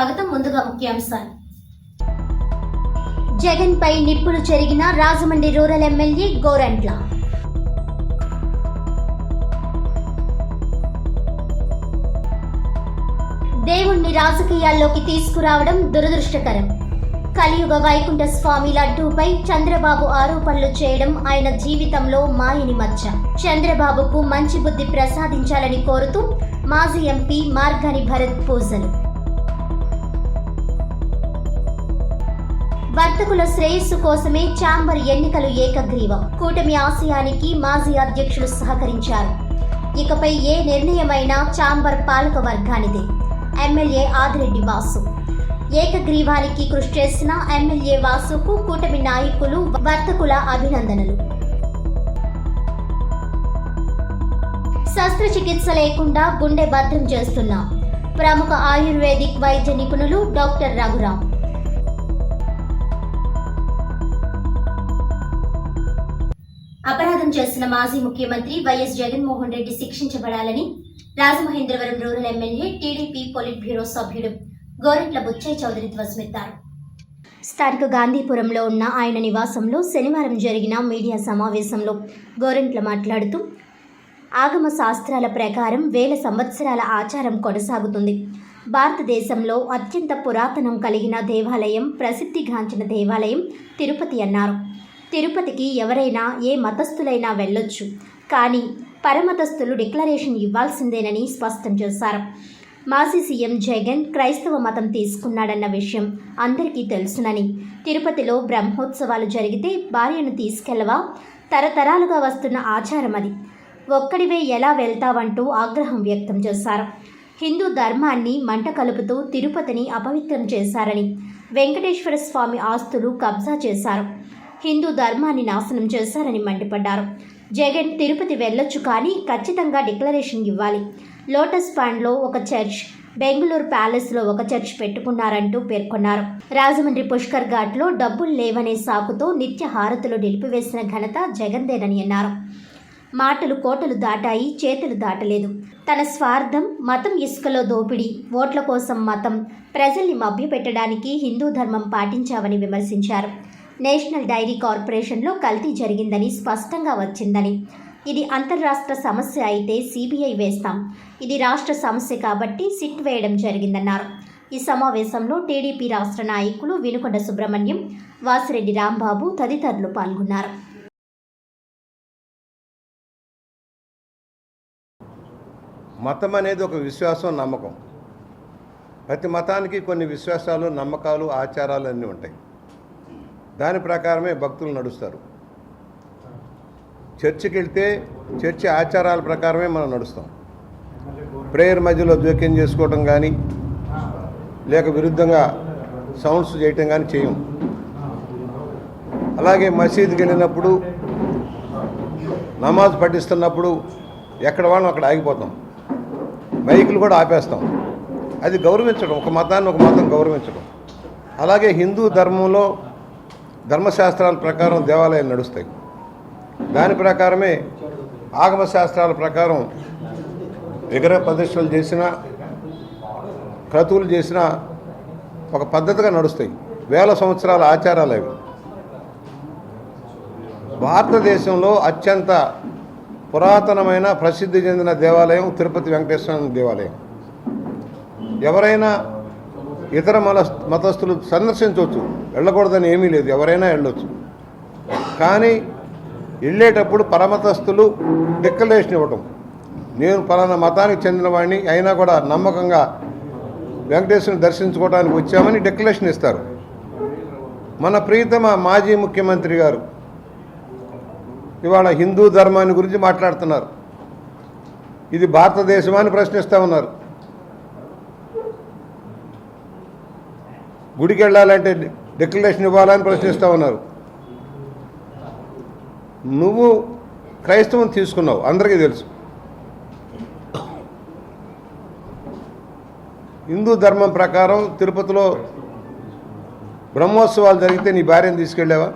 స్వాగతం. ముందుగా ముఖ్యాంశాలు. జగన్ పై నిప్పులు చెరిగిన రాజమండ్రి రూరల్ ఎమ్మెల్యే గోరంట్ల. దేవుణ్ణి రాజకీయాల్లోకి తీసుకురావడం దురదృష్టకరం. కలియుగ వైకుంఠ స్వామి లడ్డూపై చంద్రబాబు ఆరోపణలు చేయడం ఆయన జీవితంలో మాయని మచ్చ. చంద్రబాబుకు మంచి బుద్ధి ప్రసాదించాలని కోరుతూ మాజీ ఎంపీ మార్గాని భరత్ పూజలు. వర్తకుల శ్రేయస్సు కోసమే ఛాంబర్ ఎన్నికలు ఏకగ్రీవం. కూటమి ఆశయానికి మాజీ అధ్యక్షులు సహకరించారు. ఇకపై ఏ నిర్ణయమైనా ఛాంబర్ పాలక వర్గానిదే. ఎమ్మెల్యే ఆదిరెడ్డి వాసు. ఏకగ్రీవానికి కృషి చేసిన ఎమ్మెల్యే వాసుకు కూటమి నాయకులు వర్తకుల అభినందనలు. శస్త్రచికిత్స లేకుండా గుండె భద్రం చేస్తున్న ప్రముఖ ఆయుర్వేదిక్ వైద్య నిపుణులు డాక్టర్ రఘురాం. అపరాధం చేసిన మాజీ ముఖ్యమంత్రి వైఎస్ జగన్మోహన్ రెడ్డి శిక్షించబడాలని Rajamahendravaram rural MLA TDP politburo సభ్యుడు గోరంట్ల బుచ్చయ్య చౌదరి ధ్వజమెత్తారు. స్థానిక గాంధీపురంలో ఉన్న ఆయన నివాసంలో శనివారం జరిగిన మీడియా సమావేశంలో గోరంట్ల మాట్లాడుతూ, ఆగమ శాస్త్రాల ప్రకారం 1000 సంవత్సరాల ఆచారం కొనసాగుతుంది. భారతదేశంలో అత్యంత పురాతనం కలిగిన దేవాలయం, ప్రసిద్ధిగాంచిన దేవాలయం తిరుపతి అన్నారు. తిరుపతికి ఎవరైనా ఏ మతస్థులైనా వెళ్ళొచ్చు, కానీ పరమతస్థులు డిక్లరేషన్ ఇవ్వాల్సిందేనని స్పష్టం చేశారు. మాజీ సీఎం జగన్ క్రైస్తవ మతం తీసుకున్నాడన్న విషయం అందరికీ తెలుసునని, తిరుపతిలో బ్రహ్మోత్సవాలు జరిగితే భార్యను తీసుకెళ్లవా? తరతరాలుగా వస్తున్న ఆచారం అది. ఒక్కడివే ఎలా వెళ్తావంటూ ఆగ్రహం వ్యక్తం చేశారు. హిందూ ధర్మాన్ని మంట కలుపుతూ తిరుపతిని అపవిత్రం చేశారని, వెంకటేశ్వర స్వామి ఆస్తులు కబ్జా చేశారు, హిందూ ధర్మాన్ని నాశనం చేశారని మండిపడ్డారు. జగన్ తిరుపతి వెళ్ళొచ్చు, కానీ ఖచ్చితంగా డిక్లరేషన్ ఇవ్వాలి. లోటస్ పాండ్లో ఒక చర్చ్, బెంగళూరు ప్యాలెస్లో ఒక చర్చ్ పెట్టుకున్నారంటూ పేర్కొన్నారు. రాజమండ్రి పుష్కర్ ఘాట్లో డబ్బులు లేవనే సాకుతో నిత్య హారతులు నిలిపివేసిన ఘనత జగన్దేనని అన్నారు. మాటలు కోటలు దాటాయి, చేతులు దాటలేదు. తన స్వార్థం, మతం ఇసుకలో దోపిడీ, ఓట్ల కోసం మతం, ప్రజల్ని మభ్యపెట్టడానికి హిందూ ధర్మం పాటించావని విమర్శించారు. నేషనల్ డైరీ కార్పొరేషన్లో కల్తీ జరిగిందని స్పష్టంగా వచ్చిందని, ఇది అంతర్రాష్ట్ర సమస్య అయితే సిబిఐ వేస్తాం, ఇది రాష్ట్ర సమస్య కాబట్టి సిట్ వేయడం జరిగిందన్నారు. ఈ సమావేశంలో టీడీపీ రాష్ట్ర నాయకులు వినుకొండ సుబ్రహ్మణ్యం, వాసిరెడ్డి రాంబాబు తదితరులు పాల్గొన్నారు. మతం అనేది ఒక విశ్వాసం, నమ్మకం. ప్రతి మతానికి కొన్ని విశ్వాసాలు, నమ్మకాలు, ఆచారాలు అన్నీ ఉంటాయి. దాని ప్రకారమే భక్తులు నడుస్తారు. చర్చికి వెళ్తే చర్చి ఆచారాల ప్రకారమే మనం నడుస్తాం. ప్రేయర్ మధ్యలో జోక్యం చేసుకోవటం కానీ, లేక విరుద్ధంగా సౌండ్స్ చేయటం కానీ చేయం. అలాగే మసీదుకి వెళ్ళినప్పుడు, నమాజ్ పఠిస్తున్నప్పుడు ఎక్కడ వాళ్ళం అక్కడ ఆగిపోతాం, మైకులు కూడా ఆపేస్తాం. అది గౌరవించడం, ఒక మతాన్ని ఒక మతం గౌరవించడం. అలాగే హిందూ ధర్మంలో ధర్మశాస్త్రాల ప్రకారం దేవాలయాలు నడుస్తాయి. దాని ప్రకారమే ఆగమ శాస్త్రాల ప్రకారం విగ్రహ ప్రతిష్టలు చేసిన, క్రతువులు చేసిన ఒక పద్ధతిగా నడుస్తాయి. 1000 సంవత్సరాల ఆచారాలు అవి. భారతదేశంలో అత్యంత పురాతనమైన ప్రసిద్ధి చెందిన దేవాలయం తిరుపతి వెంకటేశ్వర దేవాలయం. ఎవరైనా ఇతర మతస్థులు సందర్శించవచ్చు, వెళ్ళకూడదని ఏమీ లేదు, ఎవరైనా వెళ్ళొచ్చు. కానీ వెళ్ళేటప్పుడు పరమతస్థులు డిక్లరేషన్ ఇవ్వటం, నేను పలానా మతానికి చెందినవాడిని అయినా కూడా నమ్మకంగా వెంకటేశ్వరుని దర్శించుకోవడానికి వచ్చామని డిక్లరేషన్ ఇస్తారు. మన ప్రియతమ మాజీ ముఖ్యమంత్రి గారు ఇవాళ హిందూ ధర్మాన్ని గురించి మాట్లాడుతున్నారు. ఇది భారతదేశమని ప్రశ్నిస్తూ ఉన్నారు. గుడికి వెళ్ళాలంటే డిక్లరేషన్ ఇవ్వాలని ప్రశ్నిస్తూ ఉన్నారు. నువ్వు క్రైస్తవం తీసుకున్నావు, అందరికీ తెలుసు. హిందూ ధర్మం ప్రకారం తిరుపతిలో బ్రహ్మోత్సవాలు జరిగితే నీ భార్యను తీసుకెళ్ళావా?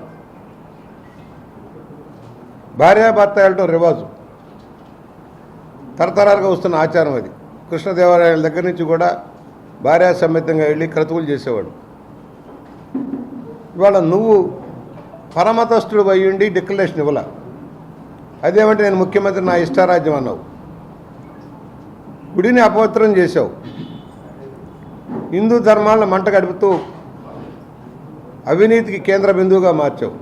భార్యాభర్త వెళ్ళటం రివాజు, తరతరాలుగా వస్తున్న ఆచారం అది. కృష్ణదేవరాయల దగ్గర నుంచి కూడా భార్యా సమేతంగా వెళ్ళి క్రతువులు చేసేవాడు. ఇవాళ నువ్వు పరమతస్థుడు అయ్యుండి డిక్లరేషన్ ఇవ్వాల. అదేమంటే నేను ముఖ్యమంత్రి నా ఇష్టారాజ్యం అన్నావు. గుడిని అపవిత్రం చేశావు. హిందూ ధర్మాలను మంట గడుపుతూ అవినీతికి కేంద్ర బిందువుగా మార్చావు.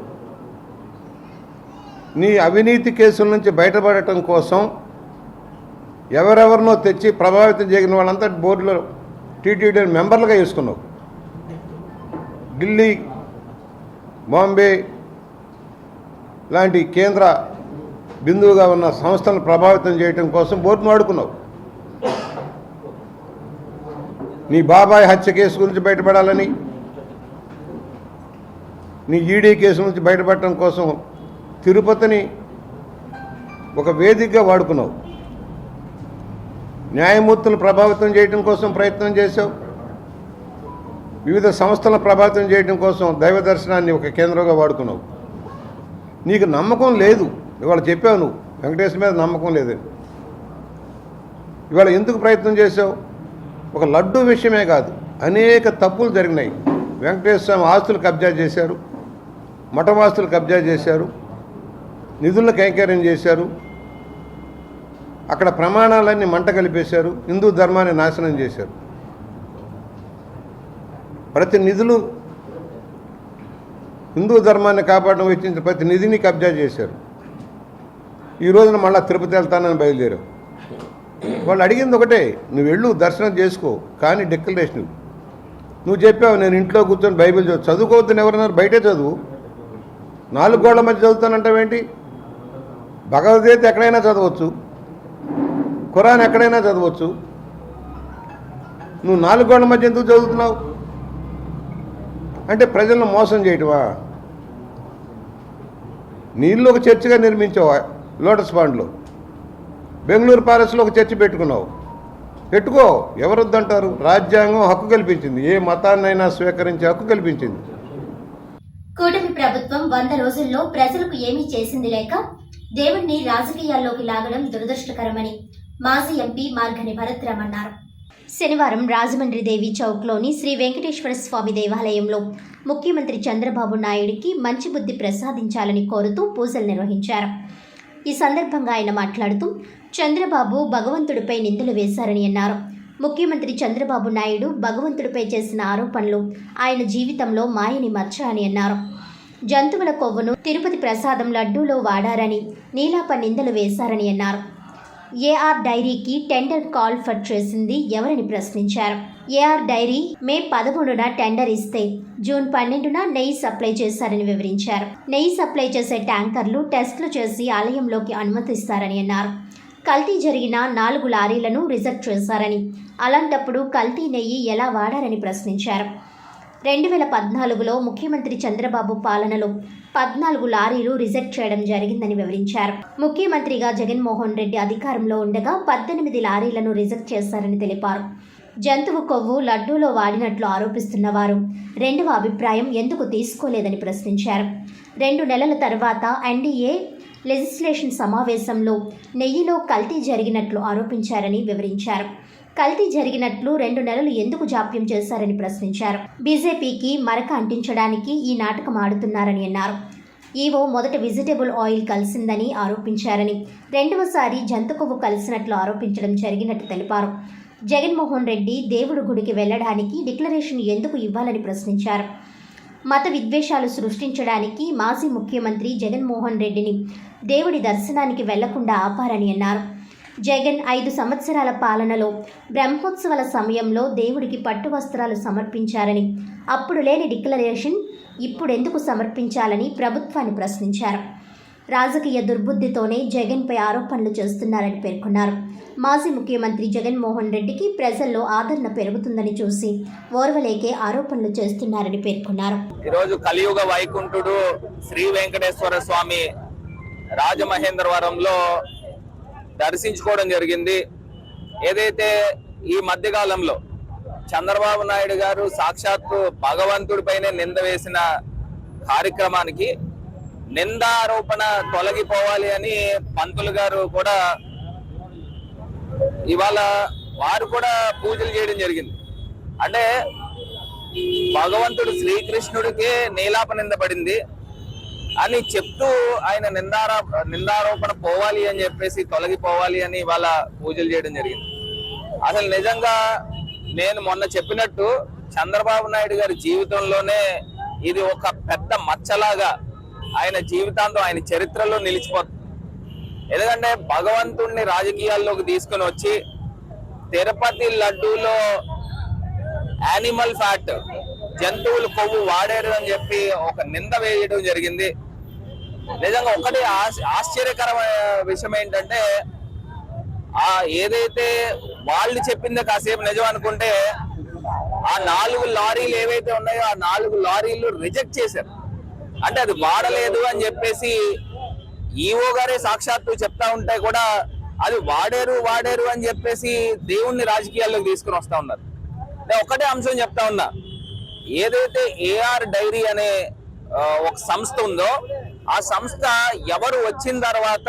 నీ అవినీతి కేసుల నుంచి బయటపడటం కోసం ఎవరెవరినో తెచ్చి ప్రభావితం చేయని వాళ్ళంతా బోర్డులో టీటీడీ మెంబర్లుగా వేసుకున్నావు. ఢిల్లీ, బాంబే లాంటి కేంద్ర బిందువుగా ఉన్న సంస్థలను ప్రభావితం చేయడం కోసం బోర్డును వాడుకున్నావు. నీ బాబాయ్ హత్య కేసు గురించి బయటపడాలని, నీ ఈడీ కేసు నుంచి బయటపడటం కోసం తిరుపతిని ఒక వేదికగా వాడుకున్నావు. న్యాయమూర్తులను ప్రభావితం చేయడం కోసం ప్రయత్నం చేశావు. వివిధ సంస్థలను ప్రభావితం చేయడం కోసం దైవ దర్శనాన్ని ఒక కేంద్రంగా వాడుకున్నావు. నీకు నమ్మకం లేదు. ఇవాళ చెప్పావు నువ్వు వెంకటేశ్వర మీద నమ్మకం లేదని. ఇవాళ ఎందుకు ప్రయత్నం చేశావు? ఒక లడ్డు విషయమే కాదు, అనేక తప్పులు జరిగినాయి. వెంకటేశ్వర స్వామి ఆస్తులు కబ్జా చేశారు, మఠవాస్తులు కబ్జా చేశారు, నిధులను కైంకర్యం చేశారు, అక్కడ ప్రమాణాలన్నీ మంట కలిపేశారు, హిందూ ధర్మాన్ని నాశనం చేశారు. ప్రతి నిధులు హిందూ ధర్మాన్ని కాపాడడం వచ్చిన ప్రతి నిధిని కబ్జా చేశారు. ఈ రోజున మళ్ళీ తిరుపతి వెళ్తానని బయలుదేరావు. వాళ్ళు అడిగింది ఒకటే, నువ్వు వెళ్ళు దర్శనం చేసుకో, కానీ డిక్లరేషన్ నువ్వు చెప్పావు నేను ఇంట్లో కూర్చొని బైబిల్ చదువుకోవద్దని ఎవరన్నారు? బయటే చదువు. 4 గోళ్ల మధ్య చదువుతానంటావేంటి? భగవద్గీత ఎక్కడైనా చదవచ్చు, ఖురాన్ ఎక్కడైనా చదవచ్చు. నువ్వు 4 గోళ్ల మధ్య ఎందుకు చదువుతున్నావు? అంటే ప్రజలను మోసం చేయటమా? నీళ్ళు ఒక చర్చిగా నిర్మించావు లోటస్ పాండ్లో. బెంగళూరు ప్యాలెస్లో ఒక చర్చి పెట్టుకున్నావు. పెట్టుకో, ఎవరొద్దంటారు? రాజ్యాంగం హక్కు కల్పించింది, ఏ మతాన్నైనా స్వీకరించే హక్కు కల్పించింది. కూటమి ప్రభుత్వం 100 రోజుల్లో ప్రజలకు ఏమీ చేసింది లేక దేవుణ్ణి రాజకీయాల్లోకి లాగడం దురదృష్టకరమని మాజీ ఎంపీ మార్గని భరత్రామ్ అన్నారు. శనివారం రాజమండ్రి దేవి చౌక్లోని శ్రీ వెంకటేశ్వర స్వామి దేవాలయంలో ముఖ్యమంత్రి చంద్రబాబు నాయుడికి మంచి బుద్ధి ప్రసాదించాలని కోరుతూ పూజలు నిర్వహించారు. ఈ సందర్భంగా ఆయన మాట్లాడుతూ చంద్రబాబు భగవంతుడిపై నిందలు వేశారని అన్నారు. ముఖ్యమంత్రి చంద్రబాబు నాయుడు భగవంతుడిపై చేసిన ఆరోపణలు ఆయన జీవితంలో మాయని మచ్చ అని అన్నారు. జంతువుల కొవ్వును తిరుపతి ప్రసాదం లడ్డూలో వాడారని నీలాప నిందలు వేశారని అన్నారు. ఏఆర్ డైరీకి టెండర్ కాల్ ఫర్ చేసింది ఎవరని ప్రశ్నించారు. ఏఆర్ డైరీ మే 13న టెండర్ ఇస్తే జూన్ 12న నెయ్యి సప్లై చేశారని వివరించారు. నెయ్యి సప్లై చేసే ట్యాంకర్లు టెస్టులు చేసి ఆలయంలోకి అనుమతిస్తారని అన్నారు. కల్తీ జరిగిన 4 లారీలను రిజెక్ట్ చేశారని, అలాంటప్పుడు కల్తీ నెయ్యి ఎలా వాడారని ప్రశ్నించారు. 2014లో ముఖ్యమంత్రి చంద్రబాబు పాలనలో 14 లారీలు రిజెక్ట్ చేయడం జరిగిందని వివరించారు. ముఖ్యమంత్రిగా జగన్మోహన్ రెడ్డి అధికారంలో ఉండగా 18 లారీలను రిజెక్ట్ చేశారని తెలిపారు. జంతువు కొవ్వు లడ్డూలో వాడినట్లు ఆరోపిస్తున్న వారు రెండవ అభిప్రాయం ఎందుకు తీసుకోలేదని ప్రశ్నించారు. 2 నెలల తర్వాత ఎన్డీఏ లెజిస్లేషన్ సమావేశంలో నెయ్యిలో కల్తీ జరిగినట్లు ఆరోపించారని వివరించారు. కల్తీ జరిగినట్లు 2 నెలలు ఎందుకు జాప్యం చేశారని ప్రశ్నించారు. బీజేపీకి మరక అంటించడానికి ఈ నాటకం ఆడుతున్నారని అన్నారు. ఈవో మొదట వెజిటబుల్ ఆయిల్ కలిసిందని ఆరోపించారని, రెండవసారి జంతు కొవ్వు కలిసినట్లు ఆరోపించడం జరిగినట్టు తెలిపారు. జగన్మోహన్ రెడ్డి దేవుడి గుడికి వెళ్లడానికి డిక్లరేషన్ ఎందుకు ఇవ్వాలని ప్రశ్నించారు. మత విద్వేషాలు సృష్టించడానికి మాజీ ముఖ్యమంత్రి జగన్మోహన్ రెడ్డిని దేవుడి దర్శనానికి వెళ్లకుండా ఆపారని అన్నారు. జగన్ 5 సంవత్సరాల పాలనలో బ్రహ్మోత్సవాల సమయంలో దేవుడికి పట్టు వస్త్రాలు సమర్పించారని, అప్పుడు లేని డిక్లరేషన్ ఇప్పుడెందుకు సమర్పించాలని ప్రభుత్వాన్ని ప్రశ్నించారు. రాజకీయ దుర్బుద్ధితోనే జగన్పై ఆరోపణలు చేస్తున్నారని పేర్కొన్నారు. మాజీ ముఖ్యమంత్రి జగన్మోహన్ రెడ్డికి ప్రజల్లో ఆదరణ పెరుగుతుందని చూసి ఓర్వలేకే ఆరోపణలు చేస్తున్నారని పేర్కొన్నారు. ఈరోజు కలియుగ వైకుంఠుడు శ్రీ వెంకటేశ్వర స్వామి రాజమహేంద్రవరంలో దర్శించుకోవడం జరిగింది. ఏదైతే ఈ మధ్యకాలంలో చంద్రబాబు నాయుడు గారు సాక్షాత్తు భగవంతుడిపైనే నింద వేసిన కార్యక్రమానికి నిందారోపణ తొలగిపోవాలి అని పంతులు గారు కూడా ఇవాళ వారు కూడా పూజలు చేయడం జరిగింది. అంటే భగవంతుడు శ్రీకృష్ణుడికే నీలాపనిందపడింది అని చెప్తూ ఆయన నిందారోపణ పోవాలి అని చెప్పేసి తొలగిపోవాలి అని వాళ్ళ పూజలు చేయడం జరిగింది. అసలు నిజంగా నేను మొన్న చెప్పినట్టు చంద్రబాబు నాయుడు గారి జీవితంలోనే ఇది ఒక పెద్ద మచ్చలాగా ఆయన జీవితాంతం ఆయన చరిత్రలో నిలిచిపోతుంది. ఎందుకంటే భగవంతుణ్ణి రాజకీయాల్లోకి తీసుకుని వచ్చి తిరుపతి లడ్డూలో యానిమల్ ఫ్యాట్ జంతువుల కొవ్వు వాడారు అని చెప్పి ఒక నింద వేయడం జరిగింది. నిజంగా ఒకటి ఆశ్చర్యకరమైన విషయం ఏంటంటే ఏదైతే వాళ్ళు చెప్పిందే కాసేపు నిజం అనుకుంటే ఆ 4 లారీలు ఏవైతే ఉన్నాయో ఆ 4 లారీలు రిజెక్ట్ చేశారు. అంటే అది వాడలేదు అని చెప్పేసి ఈఓ గారే సాక్షాత్తు చెప్తా ఉంటే కూడా అది వాడారు అని చెప్పేసి దేవుణ్ణి రాజకీయాల్లోకి తీసుకుని వస్తా ఉన్నారు. నేను ఒకటే అంశం చెప్తా ఉన్నా, ఏదైతే ఏఆర్ డైరీ అనే ఒక సంస్థ ఉందో ఆ సంస్థ ఎవరు వచ్చిన తర్వాత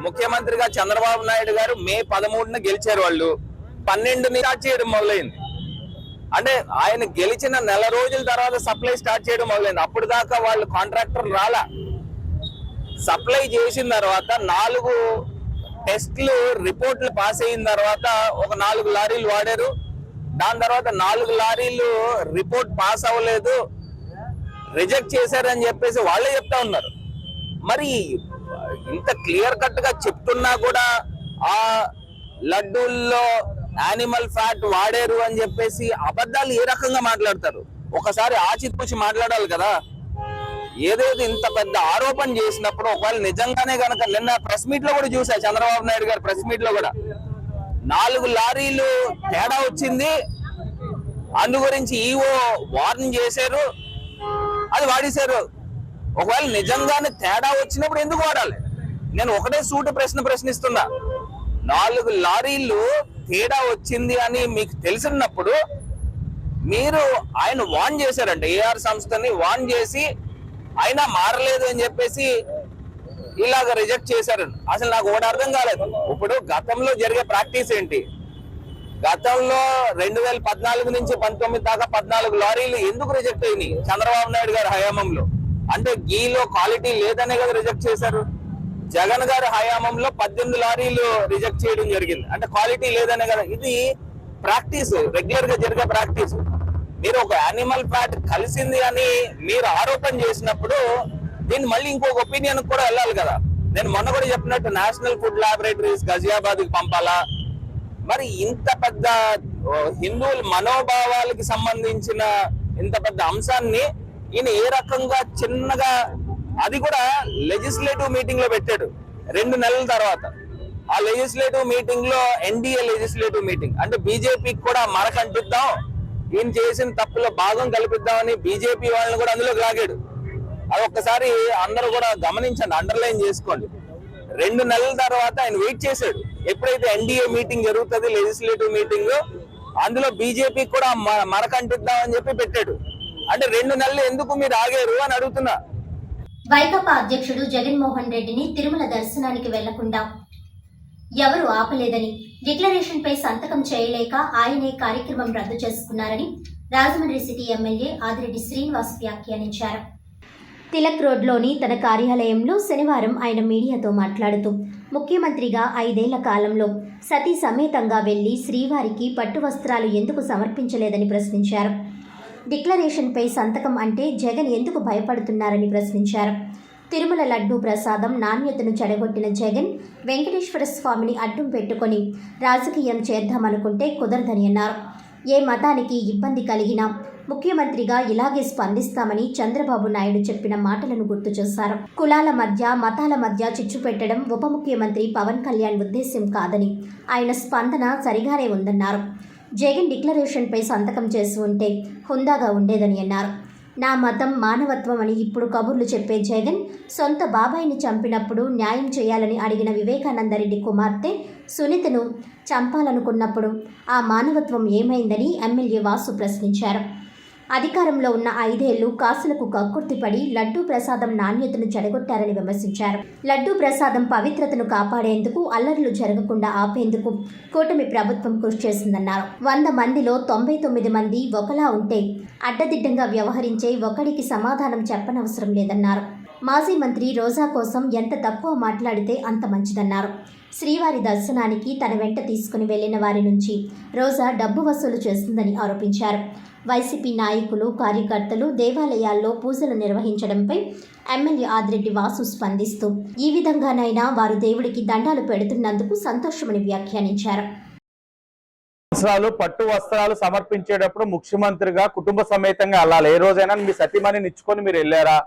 ముఖ్యమంత్రిగా చంద్రబాబు నాయుడు గారు మే 13న గెలిచారు. వాళ్ళు 12ని స్టార్ట్ చేయడం మొదలైంది. అంటే ఆయన గెలిచిన నెల రోజుల తర్వాత సప్లై స్టార్ట్ చేయడం మొదలైంది. అప్పుడు దాకా వాళ్ళు కాంట్రాక్టర్ రాలా. సప్లై చేసిన తర్వాత 4 టెస్ట్లు రిపోర్ట్లు పాస్ అయిన తర్వాత ఒక 4 లారీలు వాడారు. దాని తర్వాత 4 లారీలు రిపోర్ట్ పాస్ అవ్వలేదు, రిజెక్ట్ చేశారని చెప్పేసి వాళ్ళే చెప్తా ఉన్నారు. మరి ఇంత క్లియర్ కట్ గా చెప్తున్నా కూడా ఆ లడ్డూల్లో యానిమల్ ఫ్యాట్ వాడారు అని చెప్పేసి అబద్ధాలు ఏ రకంగా మాట్లాడతారు? ఒకసారి ఆచితూచి మాట్లాడాలి కదా. ఏదైతే ఇంత పెద్ద ఆరోపణ చేసినప్పుడు ఒకవేళ నిజంగానే కనుక నిన్న ప్రెస్ మీట్ లో కూడా చూసా, చంద్రబాబు నాయుడు గారు ప్రెస్ మీట్ లో కూడా 4 లారీలు తేడా వచ్చింది, అందు గురించి ఈఓ వార్నింగ్ చేశారు, అది వాడేశారు. ఒకవేళ నిజంగానే తేడా వచ్చినప్పుడు ఎందుకు వాడాలి? నేను ఒకటే సూటి ప్రశ్నిస్తున్నా. 4 లారీలు తేడా వచ్చింది అని మీకు తెలిసినప్పుడు మీరు ఆయన వార్న్ చేశారంట, ఏఆర్ సంస్థని వార్న్ చేసి అయినా మారలేదు అని చెప్పేసి ఇలాగ రిజెక్ట్ చేశారు. అసలు నాకు ఒకటి అర్థం కాలేదు. ఇప్పుడు గతంలో జరిగే ప్రాక్టీస్ ఏంటి? గతంలో 2014 నుంచి 19 దాకా 14 లారీలు ఎందుకు రిజెక్ట్ అయినాయి చంద్రబాబు నాయుడు గారి హయాంలో? అంటే గీలో క్వాలిటీ లేదనే కదా రిజెక్ట్ చేశారు. జగన్ గారి హయాంలో 18 లారీలు రిజెక్ట్ చేయడం జరిగింది, అంటే క్వాలిటీ లేదనే కదా. ఇది ప్రాక్టీస్, రెగ్యులర్ గా జరిగే ప్రాక్టీస్. మీరు ఒక యానిమల్ ఫ్యాట్ కలిసింది అని మీరు ఆరోపణ చేసినప్పుడు దీన్ని మళ్ళీ ఇంకొక ఒపీనియన్ కూడా వెళ్ళాలి కదా. నేను మొన్న కూడా చెప్పినట్టు నేషనల్ ఫుడ్ ల్యాబొరేటరీస్ గజియాబాద్ కి పంపాలా? మరి ఇంత పెద్ద హిందువుల మనోభావాలకి సంబంధించిన ఇంత పెద్ద అంశాన్ని ఈయన ఏ రకంగా చిన్నగా, అది కూడా లెజిస్లేటివ్ మీటింగ్ లో పెట్టాడు 2 నెలల తర్వాత. ఆ లెజిస్లేటివ్ మీటింగ్ లో ఎన్డీఏ లెజిస్లేటివ్ మీటింగ్ అంటే బీజేపీకి కూడా మరకంటిద్దాం, ఈయన చేసిన తప్పులో భాగం కల్పిద్దామని బీజేపీ వాళ్ళని కూడా అందులోకి లాగాడు. అది ఒక్కసారి అందరూ కూడా గమనించండి, అండర్లైన్ చేసుకోండి. 2 నెలల తర్వాత ఆయన వెయిట్ చేశాడు. ఎప్పుడైతే ఎన్డీఏ మీటింగ్ జరుగుతుంది లెజిస్లేటివ్ మీటింగ్, అందులో బీజేపీ కూడా మరకంటిద్దామని చెప్పి పెట్టాడు. అంటే 2 నెలలు ఎందుకు మీరు ఆగారు అని అడుగుతున్నా. వైకాపా అధ్యక్షుడు జగన్మోహన్ రెడ్డిని తిరుమల దర్శనానికి వెళ్లకుండా ఎవరు ఆపలేదని, డిక్లరేషన్ పై సంతకం చేయలేక ఆయనే కార్యక్రమం రద్దు చేసుకున్నారని రాజమండ్రి సిటీ ఎమ్మెల్యే ఆదిరెడ్డి శ్రీనివాస్ వ్యాఖ్యానించారు. తిలక్ రోడ్లోని తన కార్యాలయంలో శనివారం ఆయన మీడియాతో మాట్లాడుతూ ముఖ్యమంత్రిగా 5 ఏళ్ల కాలంలో సతీ సమేతంగా వెళ్లి శ్రీవారికి పట్టు వస్త్రాలు ఎందుకు సమర్పించలేదని ప్రశ్నించారు. డిక్లరేషన్పై సంతకం అంటే జగన్ ఎందుకు భయపడుతున్నారని ప్రశ్నించారు. తిరుమల లడ్డూ ప్రసాదం నాణ్యతను చెడగొట్టిన జగన్ వెంకటేశ్వర స్వామిని అడ్డం పెట్టుకొని రాజకీయం చేద్దామనుకుంటే కుదరదని అన్నారు. ఏ మతానికి ఇబ్బంది కలిగినా ముఖ్యమంత్రిగా ఇలాగే స్పందిస్తామని చంద్రబాబు నాయుడు చెప్పిన మాటలను గుర్తు చేశారు. కులాల మధ్య మతాల మధ్య చిచ్చు పెట్టడం ఉప ముఖ్యమంత్రి పవన్ కళ్యాణ్ ఉద్దేశ్యం కాదని, ఆయన స్పందన సరిగానే ఉందన్నారు. జగన్ డిక్లరేషన్పై సంతకం చేసి ఉంటే హుందాగా ఉండేదని అన్నారు. నా మతం మానవత్వం అని ఇప్పుడు కబుర్లు చెప్పే జగన్ సొంత బాబాయిని చంపినప్పుడు న్యాయం చేయాలని అడిగిన వివేకానందరెడ్డి కుమార్తె సునీతను చంపాలనుకున్నప్పుడు ఆ మానవత్వం ఏమైందని ఎమ్మెల్యే వాసు ప్రశ్నించారు. అధికారంలో ఉన్న 5 ఏళ్లు కాసులకు కక్కుర్తిపడి లడ్డూ ప్రసాదం నాణ్యతను చెడగొట్టారని విమర్శించారు. లడ్డూ ప్రసాదం పవిత్రతను కాపాడేందుకు, అల్లర్లు జరగకుండా ఆపేందుకు కూటమి ప్రభుత్వం కృషి చేసిందన్నారు. 100 మందిలో 99 మంది ఒకలా ఉంటే అడ్డదిడ్డంగా వ్యవహరించే ఒకడికి సమాధానం చెప్పనవసరం లేదన్నారు. మాజీ మంత్రి రోజా కోసం ఎంత తక్కువ మాట్లాడితే అంత మంచిదన్నారు. శ్రీవారి దర్శనానికి తన వెంట తీసుకుని వెళ్లిన వారి నుంచి రోజా డబ్బు వసూలు చేస్తుందని ఆరోపించారు. వైసీపీ నాయకులు, కార్యకర్తలు దేవాలయాల్లో పూజలు నిర్వహించడంపై ఎమ్మెల్యే ఆదిరెడ్డి వాసు స్పందిస్తూ ఈ విధంగానైనా వారు దేవుడికి దండాలు పెడుతున్నందుకు సంతోషమని వ్యాఖ్యానించారు. పట్టు వస్త్రాలు సమర్పించేటప్పుడు ముఖ్యమంత్రిగా కుటుంబ సమేతంగా వెళ్ళాలి. ఏ రోజైనా మీ సతీమణిని ఇచ్చుకొని మీరు వెళ్ళారా?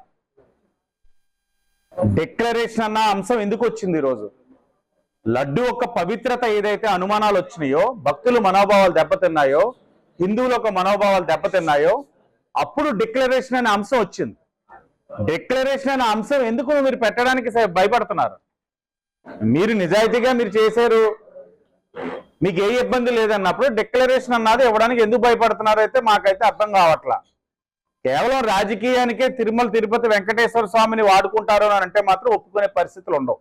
డిక్లరేషన్ అన్న అంశం ఎందుకు వచ్చింది? ఈరోజు లడ్డు యొక్క పవిత్రత ఏదైతే అనుమానాలు వచ్చినాయో, భక్తుల మనోభావాలు దెబ్బతిన్నాయో, హిందువుల యొక్క మనోభావాలు దెబ్బతిన్నాయో, అప్పుడు డిక్లరేషన్ అనే అంశం వచ్చింది. డిక్లరేషన్ అనే అంశం ఎందుకు మీరు పెట్టడానికి భయపడుతున్నారు? మీరు నిజాయితీగా మీరు చేశారు, మీకు ఏ ఇబ్బంది లేదన్నప్పుడు డిక్లరేషన్ అన్నది ఇవ్వడానికి ఎందుకు భయపడుతున్నారు అయితే మాకైతే అర్థం కావట్లా. కేవలం రాజకీయానికే తిరుమల తిరుపతి వెంకటేశ్వర స్వామిని వాడుకుంటారు అని అంటే మాత్రం ఒప్పుకునే పరిస్థితులు ఉండవు.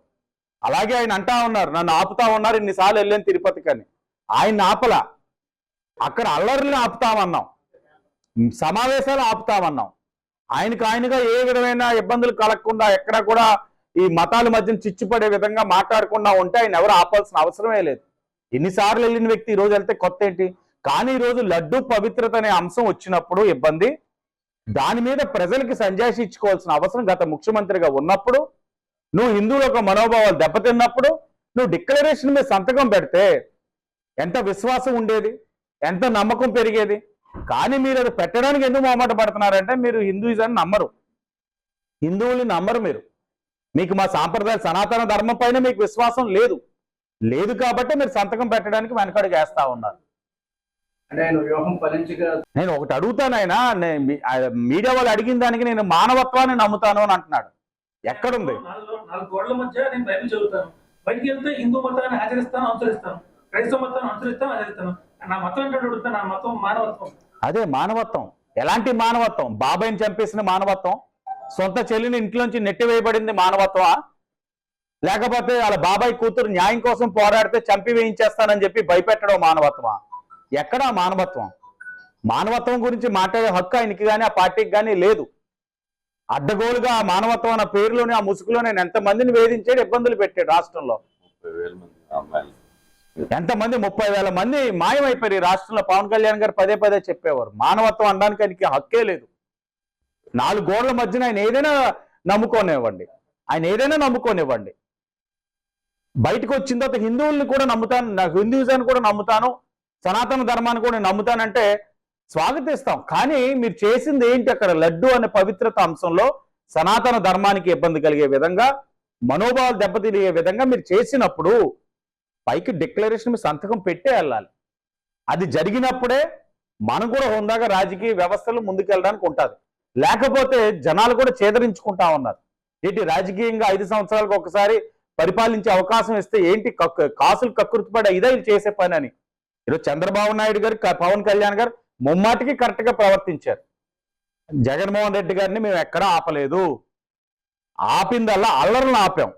అలాగే ఆయన అంటా ఉన్నారు, నన్ను ఆపుతా ఉన్నారు, ఇన్నిసార్లు వెళ్ళాను తిరుపతికి అని. ఆయన ఆపలా. అక్కడ అల్లర్లను ఆపుతామన్నాం, సమావేశాలు ఆపుతామన్నాం. ఆయనగా ఏ విధమైన ఇబ్బందులు కలగకుండా, ఎక్కడ కూడా ఈ మతాల మధ్యన చిచ్చుపడే విధంగా మాట్లాడకుండా ఉంటే ఆయన ఎవరు ఆపాల్సిన అవసరమే లేదు. ఎన్నిసార్లు వెళ్ళిన వ్యక్తి ఈ రోజు వెళ్తే కొత్త ఏంటి? కానీ ఈ రోజు లడ్డు పవిత్రత అనే అంశం వచ్చినప్పుడు ఇబ్బంది, దాని మీద ప్రజలకి సంజాయిషి ఇచ్చుకోవాల్సిన అవసరం గత ముఖ్యమంత్రిగా ఉన్నప్పుడు, నువ్వు హిందువుల యొక్క మనోభావాలు దెబ్బతిన్నప్పుడు నువ్వు డిక్లరేషన్ మీద సంతకం పెడితే ఎంత విశ్వాసం ఉండేది, ఎంత నమ్మకం పెరిగేది. కానీ మీరు అది పెట్టడానికి ఎందుకు మొహమాట పడుతున్నారంటే మీరు హిందూయిజాన్ని నమ్మరు, హిందువుల్ని నమ్మరు. మీకు మా సాంప్రదాయ సనాతన ధర్మం పైన మీకు విశ్వాసం లేదు కాబట్టి మీరు సంతకం పెట్టడానికి వెనకడుగు వేస్తా ఉన్నారు. నేను ఒకటి అడుగుతాను, ఆయన మీడియా వాళ్ళు అడిగిన దానికి నేను మానవత్వాన్ని నమ్ముతాను అని అంటున్నాడు. ఎక్కడుంది? 4 గోడల మధ్య నేను బైబిల్ చదువుతాను, బయటికి వెళ్తే హిందూ మతాన్ని ఆచరిస్తాను, అనుసరిస్తాను, క్రైస్తవ మతాన్ని అనుసరిస్తాను, ఆచరిస్తాను. నా మతం అంటే అడుగుతాను, నా మతం మానవత్వం. అదే మానవత్వం. ఎలాంటి మానవత్వం? బాబాయిని చంపేసిన మానవత్వం, సొంత చెల్లిని ఇంట్లోంచి నెట్టివేయబడింది మానవత్వమా? లేకపోతే వాళ్ళ బాబాయ్ కూతురు న్యాయం కోసం పోరాడితే చంపి వేయించేస్తానని చెప్పి భయపెట్టడం మానవత్వమా? ఎక్కడా మానవత్వం? మానవత్వం గురించి మాట్లాడే హక్కు ఆయనకి కానీ ఆ పార్టీకి కానీ లేదు. అడ్డగోలుగా ఆ మానవత్వం అన్న పేరులోనే, ఆ ముసుగులో నేను ఎంతమందిని వేధించాడు, ఇబ్బందులు పెట్టాడు. రాష్ట్రంలో ఎంతమంది 30,000 మంది మాయమైపోయారు ఈ రాష్ట్రంలో. పవన్ కళ్యాణ్ గారు పదే చెప్పేవారు, మానవత్వం అనడానికి ఆయనకి హక్కే లేదు. 4 గోడల మధ్యన ఆయన ఏదైనా నమ్ముకోనివ్వండి. బయటకు వచ్చిన తర్వాత హిందువుల్ని కూడా నమ్ముతాను, నాకు హిందూయిజాన్ని కూడా నమ్ముతాను, సనాతన ధర్మాన్ని కూడా నమ్ముతానంటే స్వాగతిస్తాం. కానీ మీరు చేసింది ఏంటి? అక్కడ లడ్డు అనే పవిత్రత అంశంలో సనాతన ధర్మానికి ఇబ్బంది కలిగే విధంగా, మనోభావాలు దెబ్బతిరిగే విధంగా మీరు చేసినప్పుడు పైకి డిక్లరేషన్ మీద సంతకం పెట్టే వెళ్ళాలి. అది జరిగినప్పుడే మనం కూడా హుందాగా రాజకీయ వ్యవస్థలు ముందుకెళ్ళడానికి ఉంటుంది. లేకపోతే జనాలు కూడా చేదరించుకుంటా ఉన్నారు. ఏంటి రాజకీయంగా 5 సంవత్సరాలకు ఒకసారి పరిపాలించే అవకాశం ఇస్తే ఏంటి కాసులు కక్కుర్తిపడే ఇదే చేసే పని అని. ఈరోజు చంద్రబాబు నాయుడు గారు, పవన్ కళ్యాణ్ గారు ముమ్మాటికి కరెక్ట్ గా ప్రవర్తించారు. జగన్మోహన్ రెడ్డి గారిని మేము ఎక్కడా ఆపలేదు, ఆపిందల్లా అల్లర్లను ఆపాం.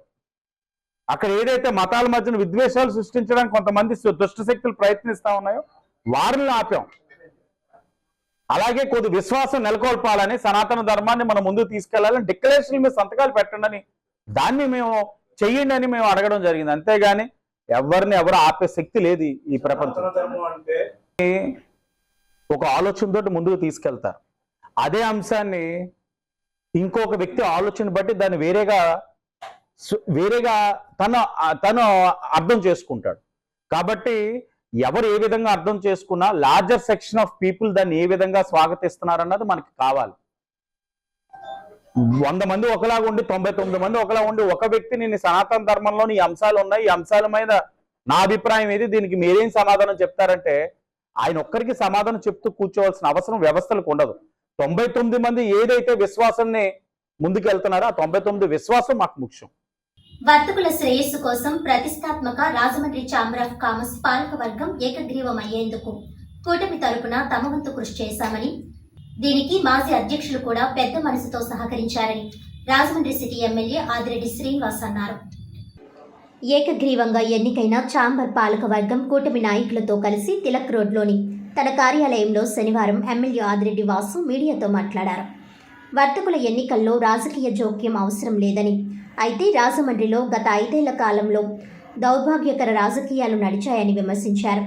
అక్కడ ఏదైతే మతాల మధ్యన విద్వేషాలు సృష్టించడానికి కొంతమంది దుష్ట శక్తులు ప్రయత్నిస్తా ఉన్నాయో వారిని ఆపాం. అలాగే కొద్ది విశ్వాసం నెలకొల్పాలని, సనాతన ధర్మాన్ని మనం ముందుకు తీసుకెళ్లాలని డిక్లరేషన్ మీద సంతకాలు పెట్టండి అని, దాన్ని మేము చెయ్యండి అని మేము అడగడం జరిగింది. అంతేగాని ఎవరు ఆపే శక్తి లేదు ఈ ప్రపంచం. ఒక ఆలోచనతో ముందుకు తీసుకెళ్తారు. అదే అంశాన్ని ఇంకొక వ్యక్తి ఆలోచన బట్టి దాన్ని వేరేగా తను అర్థం చేసుకుంటాడు. కాబట్టి ఎవరు ఏ విధంగా అర్థం చేసుకున్నా లార్జర్ సెక్షన్ ఆఫ్ పీపుల్ దాన్ని ఏ విధంగా స్వాగతిస్తున్నారన్నది మనకి కావాలి. 100 మంది ఒకలాగా ఉండి 99 మంది ఒకలా ఉండి ఒక వ్యక్తిని సనాతన ధర్మంలోని ఈ అంశాలు ఉన్నాయి, ఈ అంశాల మీద నా అభిప్రాయం ఏది, దీనికి మీరేం సమాధానం చెప్తారంటే ఆయన ఒక్కరికి సమాధానం చెప్తూ కూర్చోవలసిన అవసరం వ్యవస్థలకు ఉండదు. 99 మంది ఏదైతే విశ్వాసాన్ని ముందుకెళ్తున్నారో ఆ 99 విశ్వాసం మాకు ముఖ్యం. వర్తకుల శ్రేయస్సు కోసం ప్రతిష్టాత్మక రాజమండ్రి ఛాంబర్ ఆఫ్ కామర్స్ పాలకవర్గం ఏకగ్రీవమయ్యేందుకు కూటమి తరపున తమ వంతు కృషి చేశామని దీనికి మాజీ అధ్యక్షులు కూడా పెద్ద మనసుతో సహకరించారని రాజమండ్రి సిటీ ఎమ్మెల్యే ఆదిరెడ్డి శ్రీనివాస్ అన్నారు. ఏకగ్రీవంగా ఎన్నికైన ఛాంబర్ పాలకవర్గం కూటమి నాయకులతో కలిసి తిలక్ రోడ్లోని తన కార్యాలయంలో శనివారం ఎమ్మెల్యే ఆదిరెడ్డి వాసు మీడియాతో మాట్లాడారు. వర్తకుల ఎన్నికల్లో రాజకీయ జోక్యం అవసరం లేదని, అయితే రాజమండ్రిలో గత 5 ఏళ్ల కాలంలో దౌర్భాగ్యకర రాజకీయాలు నడిచాయని విమర్శించారు.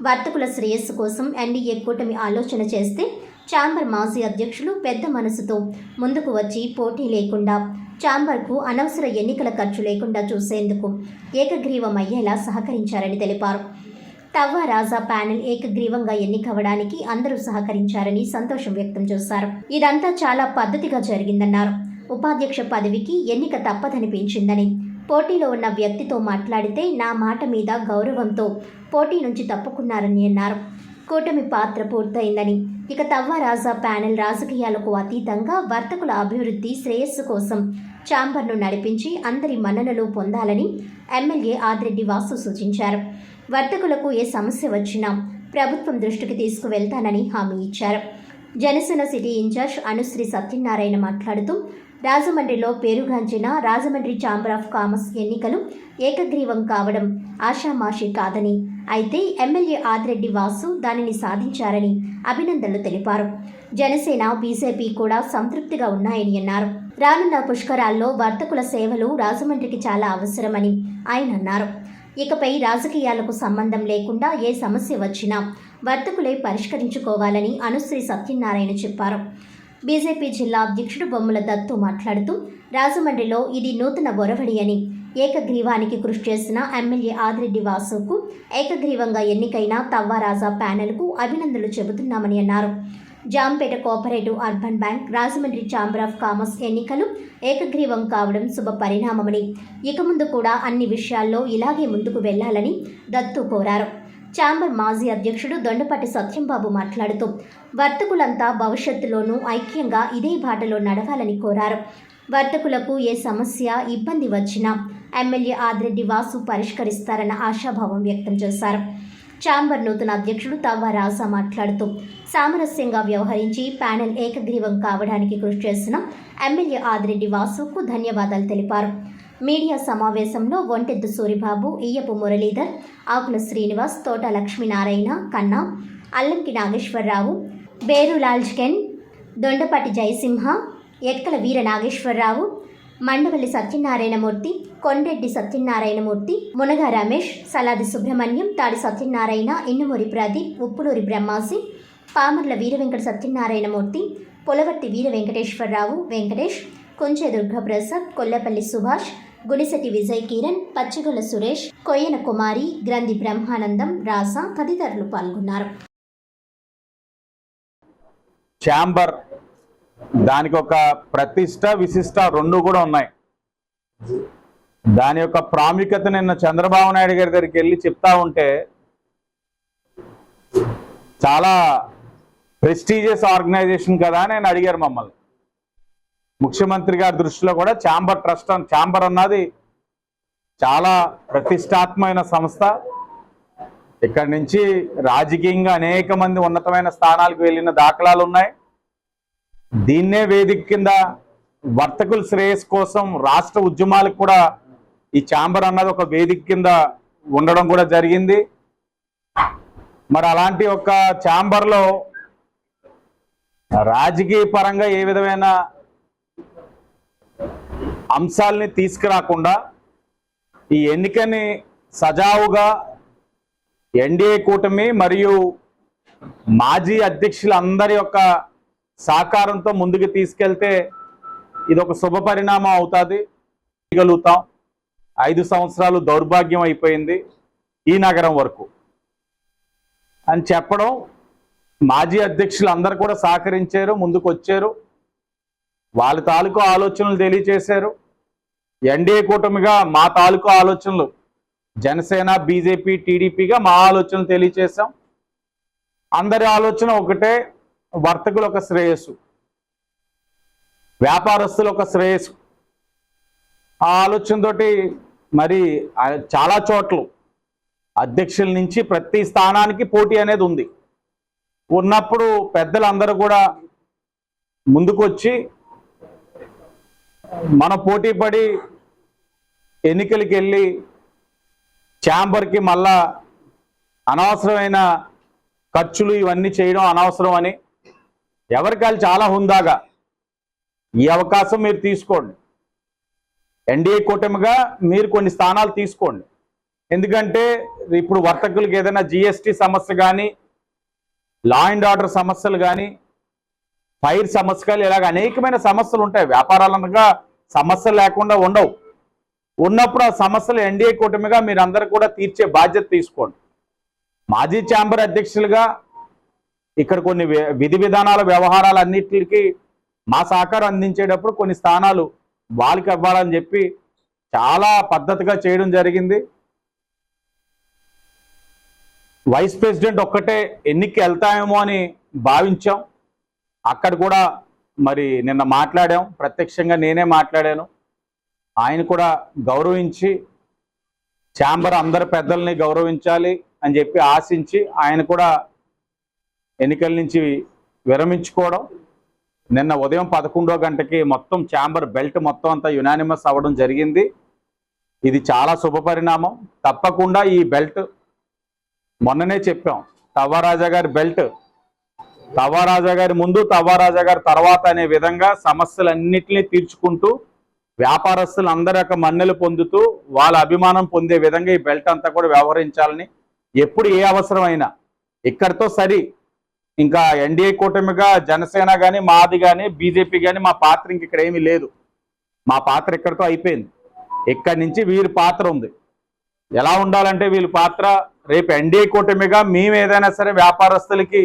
వర్తకుల శ్రేయస్సు కోసం ఎన్డీఏ కూటమి ఆలోచన చేస్తే ఛాంబర్ మాజీ అధ్యక్షులు పెద్ద మనసుతో ముందుకు వచ్చి పోటీ లేకుండా ఛాంబర్కు అనవసర ఎన్నికల ఖర్చు లేకుండా చూసేందుకు ఏకగ్రీవమయ్యేలా సహకరించారని తెలిపారు. తవ్వ రాజా ప్యానెల్ ఏకగ్రీవంగా ఎన్నికవడానికి అందరూ సహకరించారని సంతోషం వ్యక్తం చేశారు. ఇదంతా చాలా పద్ధతిగా జరిగిందన్నారు. ఉపాధ్యక్ష పదవికి ఎన్నిక తప్పదనిపించిందని, పోటీలో ఉన్న వ్యక్తితో మాట్లాడితే నా మాట మీద గౌరవంతో పోటీ నుంచి తప్పుకున్నారని అన్నారు. కూటమి పాత్ర పూర్తయిందని, ఇక తవ్వ రాజా ప్యానెల్ రాజకీయాలకు అతీతంగా వర్తకుల అభివృద్ధి శ్రేయస్సు కోసం ఛాంబర్ను నడిపించి అందరి మన్ననలు పొందాలని ఎమ్మెల్యే ఆదిరెడ్డి వాసు సూచించారు. వర్తకులకు ఏ సమస్య వచ్చినా ప్రభుత్వం దృష్టికి తీసుకువెళ్తానని హామీ ఇచ్చారు. జనసేన సిటీ ఇన్ఛార్జ్ అనుశ్రీ సత్యనారాయణ మాట్లాడుతూ, రాజమండ్రిలో పేరుగాంచిన రాజమండ్రి ఛాంబర్ ఆఫ్ కామర్స్ ఎన్నికలు ఏకగ్రీవం కావడం ఆషామాషి కాదని, అయితే ఎమ్మెల్యే ఆదిరెడ్డి వాసు దానిని సాధించారని అభినందనలు తెలిపారు. జనసేన, బీజేపీ కూడా సంతృప్తిగా ఉన్నాయని అన్నారు. రానున్న పుష్కరాల్లో వర్తకుల సేవలు రాజమండ్రికి చాలా అవసరమని ఆయన అన్నారు. ఇకపై రాజకీయాలకు సంబంధం లేకుండా ఏ సమస్య వచ్చినా వర్తకులే పరిష్కరించుకోవాలని అనుశ్రీ సత్యనారాయణ చెప్పారు. బీజేపీ జిల్లా అధ్యక్షుడు బొమ్మల దత్తు మాట్లాడుతూ, రాజమండ్రిలో ఇది నూతన ఒరవడి అని, ఏకగ్రీవానికి కృషి చేసిన ఎమ్మెల్యే ఆదిరెడ్డి వాసుకు ఏకగ్రీవంగా ఎన్నికైన తవ్వ రాజా ప్యానెల్కు అభినందనలు చెబుతున్నామని అన్నారు. Jampeta cooperative urban bank, Rajahmundry chamber of commerce ఎన్నికలు ఏకగ్రీవం కావడం శుభ పరిణామమని, ఇక ముందు కూడా అన్ని విషయాల్లో ఇలాగే ముందుకు వెళ్లాలని దత్తు కోరారు. ఛాంబర్ మాజీ అధ్యక్షుడు దొండపాటి సత్యంబాబు మాట్లాడుతూ, వర్తకులంతా భవిష్యత్తులోనూ ఐక్యంగా ఇదే బాటలో నడవాలని కోరారు. వర్తకులకు ఏ సమస్య, ఇబ్బంది వచ్చినా ఎమ్మెల్యే ఆదిరెడ్డి వాసు పరిష్కరిస్తారన్న ఆశాభావం వ్యక్తం చేశారు. ఛాంబర్ నూతన అధ్యక్షుడు తవ్వ రాజా మాట్లాడుతూ, సామరస్యంగా వ్యవహరించి ప్యానెల్ ఏకగ్రీవం కావడానికి కృషి చేసిన ఎమ్మెల్యే ఆదిరెడ్డి వాసుకు ధన్యవాదాలు తెలిపారు. మీడియా సమావేశంలో ఒంటెద్దు సూరిబాబు, ఇయ్యపు మురళీధర్, ఆకుల శ్రీనివాస్, తోట లక్ష్మీనారాయణ, కన్నా, అల్లంకి నాగేశ్వరరావు, బేరు లాల్జ్కెన్, దొండపాటి జయసింహ, ఎక్కల వీర నాగేశ్వరరావు, మండవల్లి సత్యనారాయణమూర్తి, కొండెడ్డి సత్యనారాయణమూర్తి, మునగా రమేష్, సలాది సుబ్రహ్మణ్యం, తాడి సత్యనారాయణ, ఇన్నుమూరి ప్రదీప్, ఉప్పులూరి బ్రహ్మాసి, పామర్ల వీరవెంకట సత్యనారాయణమూర్తి, పొలవర్తి వీర వెంకటేశ్వరరావు, వెంకటేష్, కొంచె దుర్గాప్రసాద్, కొల్లపల్లి సుభాష్, గుడిసెటి విజయ్ కిరణ్, పచ్చిగొల్ల సురేష్, కొయ్యన కుమారి, గ్రంథి బ్రహ్మానందం, రాసా తదితరులు పాల్గొన్నారు. ఛాంబర్ దానికి ఒక ప్రతిష్ట, విశిష్ట రెండు కూడా ఉన్నాయి. దాని యొక్క ప్రాముఖ్యత నిన్న చంద్రబాబు నాయుడు గారి దగ్గరికి వెళ్ళి చెప్తా ఉంటే, చాలా ప్రెస్టీజియస్ ఆర్గనైజేషన్ కదా అని ఆయన అడిగారు మమ్మల్ని. ముఖ్యమంత్రి గారి దృష్టిలో కూడా ఛాంబర్ అన్నది చాలా ప్రతిష్టాత్మకమైన సంస్థ. ఇక్కడి నుంచి రాజకీయంగా అనేక మంది ఉన్నతమైన స్థానాలకు వెళ్ళిన దాఖలాలు ఉన్నాయి. దీన్నే వేదిక కింద వర్తకుల శ్రేయస్ కోసం రాష్ట్ర ఉద్యమాలకు కూడా ఈ ఛాంబర్ అన్నది ఒక వేదిక కింద ఉండడం కూడా జరిగింది. మరి అలాంటి ఒక ఛాంబర్లో రాజకీయ పరంగా ఏ విధమైన అంశాలని తీసుకురాకుండా ఈ ఎన్నికని సజావుగా ఎన్డీఏ కూటమి మరియు మాజీ అధ్యక్షులందరి యొక్క సహకారంతో ముందుకు తీసుకెళ్తే ఇది ఒక శుభ పరిణామం అవుతుంది. గలుగుతాం. 5 సంవత్సరాలు దౌర్భాగ్యం అయిపోయింది ఈ నగరం వరకు అని చెప్పడం, మాజీ అధ్యక్షులు అందరూ కూడా సహకరించారు, ముందుకు వచ్చారు, వాళ్ళ తాలూకు ఆలోచనలు తెలియచేశారు. ఎన్డీఏ కూటమిగా మా తాలూకు ఆలోచనలు, జనసేన, బీజేపీ, టీడీపీగా మా ఆలోచనలు తెలియచేశాం. అందరి ఆలోచన ఒకటే, వర్తకులు ఒక శ్రేయస్సు, వ్యాపారస్తులు ఒక శ్రేయస్సు. ఆ ఆలోచనతోటి మరి చాలా చోట్ల అధ్యక్షుల నుంచి ప్రతి స్థానానికి పోటీ అనేది ఉంది. ఉన్నప్పుడు పెద్దలందరూ కూడా ముందుకొచ్చి మన పోటీపడి ఎన్నికలకి వెళ్ళి ఛాంబర్కి మళ్ళా అనవసరమైన ఖర్చులు ఇవన్నీ చేయడం అనవసరం అని ఎవరికాలు చాలా హుందాగా ఈ అవకాశం మీరు తీసుకోండి. ఎన్డీఏ కూటమిగా మీరు కొన్ని స్థానాలు తీసుకోండి. ఎందుకంటే ఇప్పుడు వర్తకులకు ఏదైనా జిఎస్టీ సమస్య కానీ, లా అండ్ ఆర్డర్ సమస్యలు కానీ, ఫైర్ సమస్యలు, ఇలాగ అనేకమైన సమస్యలు ఉంటాయి. వ్యాపారాలనగా సమస్యలు లేకుండా ఉండవు. ఉన్నప్పుడు ఆ సమస్యలు ఎన్డీఏ కూటమిగా మీరు అందరూ కూడా తీర్చే బాధ్యత తీసుకోండి. మాజీ ఛాంబర్ అధ్యక్షులుగా ఇక్కడ కొన్ని విధి విధానాల వ్యవహారాలన్నిటికీ మా సహకారం అందించేటప్పుడు కొన్ని స్థానాలు వాళ్ళకి ఇవ్వాలని చెప్పి చాలా పద్ధతిగా చేయడం జరిగింది. వైస్ ప్రెసిడెంట్ ఒక్కటే ఎన్నికకి వెళ్తామేమో అని భావించాం. అక్కడ కూడా మరి నిన్న మాట్లాడాం, ప్రత్యక్షంగా నేనే మాట్లాడాను. ఆయన కూడా గౌరవించి ఛాంబర్ అందరి పెద్దల్ని గౌరవించాలి అని చెప్పి ఆశించి ఆయన కూడా ఎన్నికల నుంచి విరమించుకోవడం. నిన్న ఉదయం 11 గంటకి మొత్తం ఛాంబర్ బెల్ట్ మొత్తం అంతా యునానిమస్ అవ్వడం జరిగింది. ఇది చాలా శుభపరిణామం. తప్పకుండా ఈ బెల్ట్ మొన్ననే చెప్పాం, తవ్వారాజా గారి బెల్ట్ తవ్వారాజా గారి ముందు తవ్వారాజా గారి తర్వాత అనే విధంగా సమస్యలన్నింటినీ తీర్చుకుంటూ వ్యాపారస్తులు అందరి యొక్క మన్నెలు పొందుతూ వాళ్ళ అభిమానం పొందే విధంగా ఈ బెల్ట్ అంతా కూడా వ్యవహరించాలని, ఎప్పుడు ఏ అవసరమైనా ఇక్కడితో సరి. ఇంకా ఎన్డీఏ కూటమిగా జనసేన కానీ, మాది కానీ, బీజేపీ కానీ మా పాత్ర ఇంక ఇక్కడ ఏమీ లేదు. మా పాత్ర ఇక్కడితో అయిపోయింది. ఇక్కడి నుంచి వీరి పాత్ర ఉంది. ఎలా ఉండాలంటే వీళ్ళ పాత్ర, రేపు ఎన్డీఏ కూటమిగా మేము ఏదైనా సరే వ్యాపారస్తులకి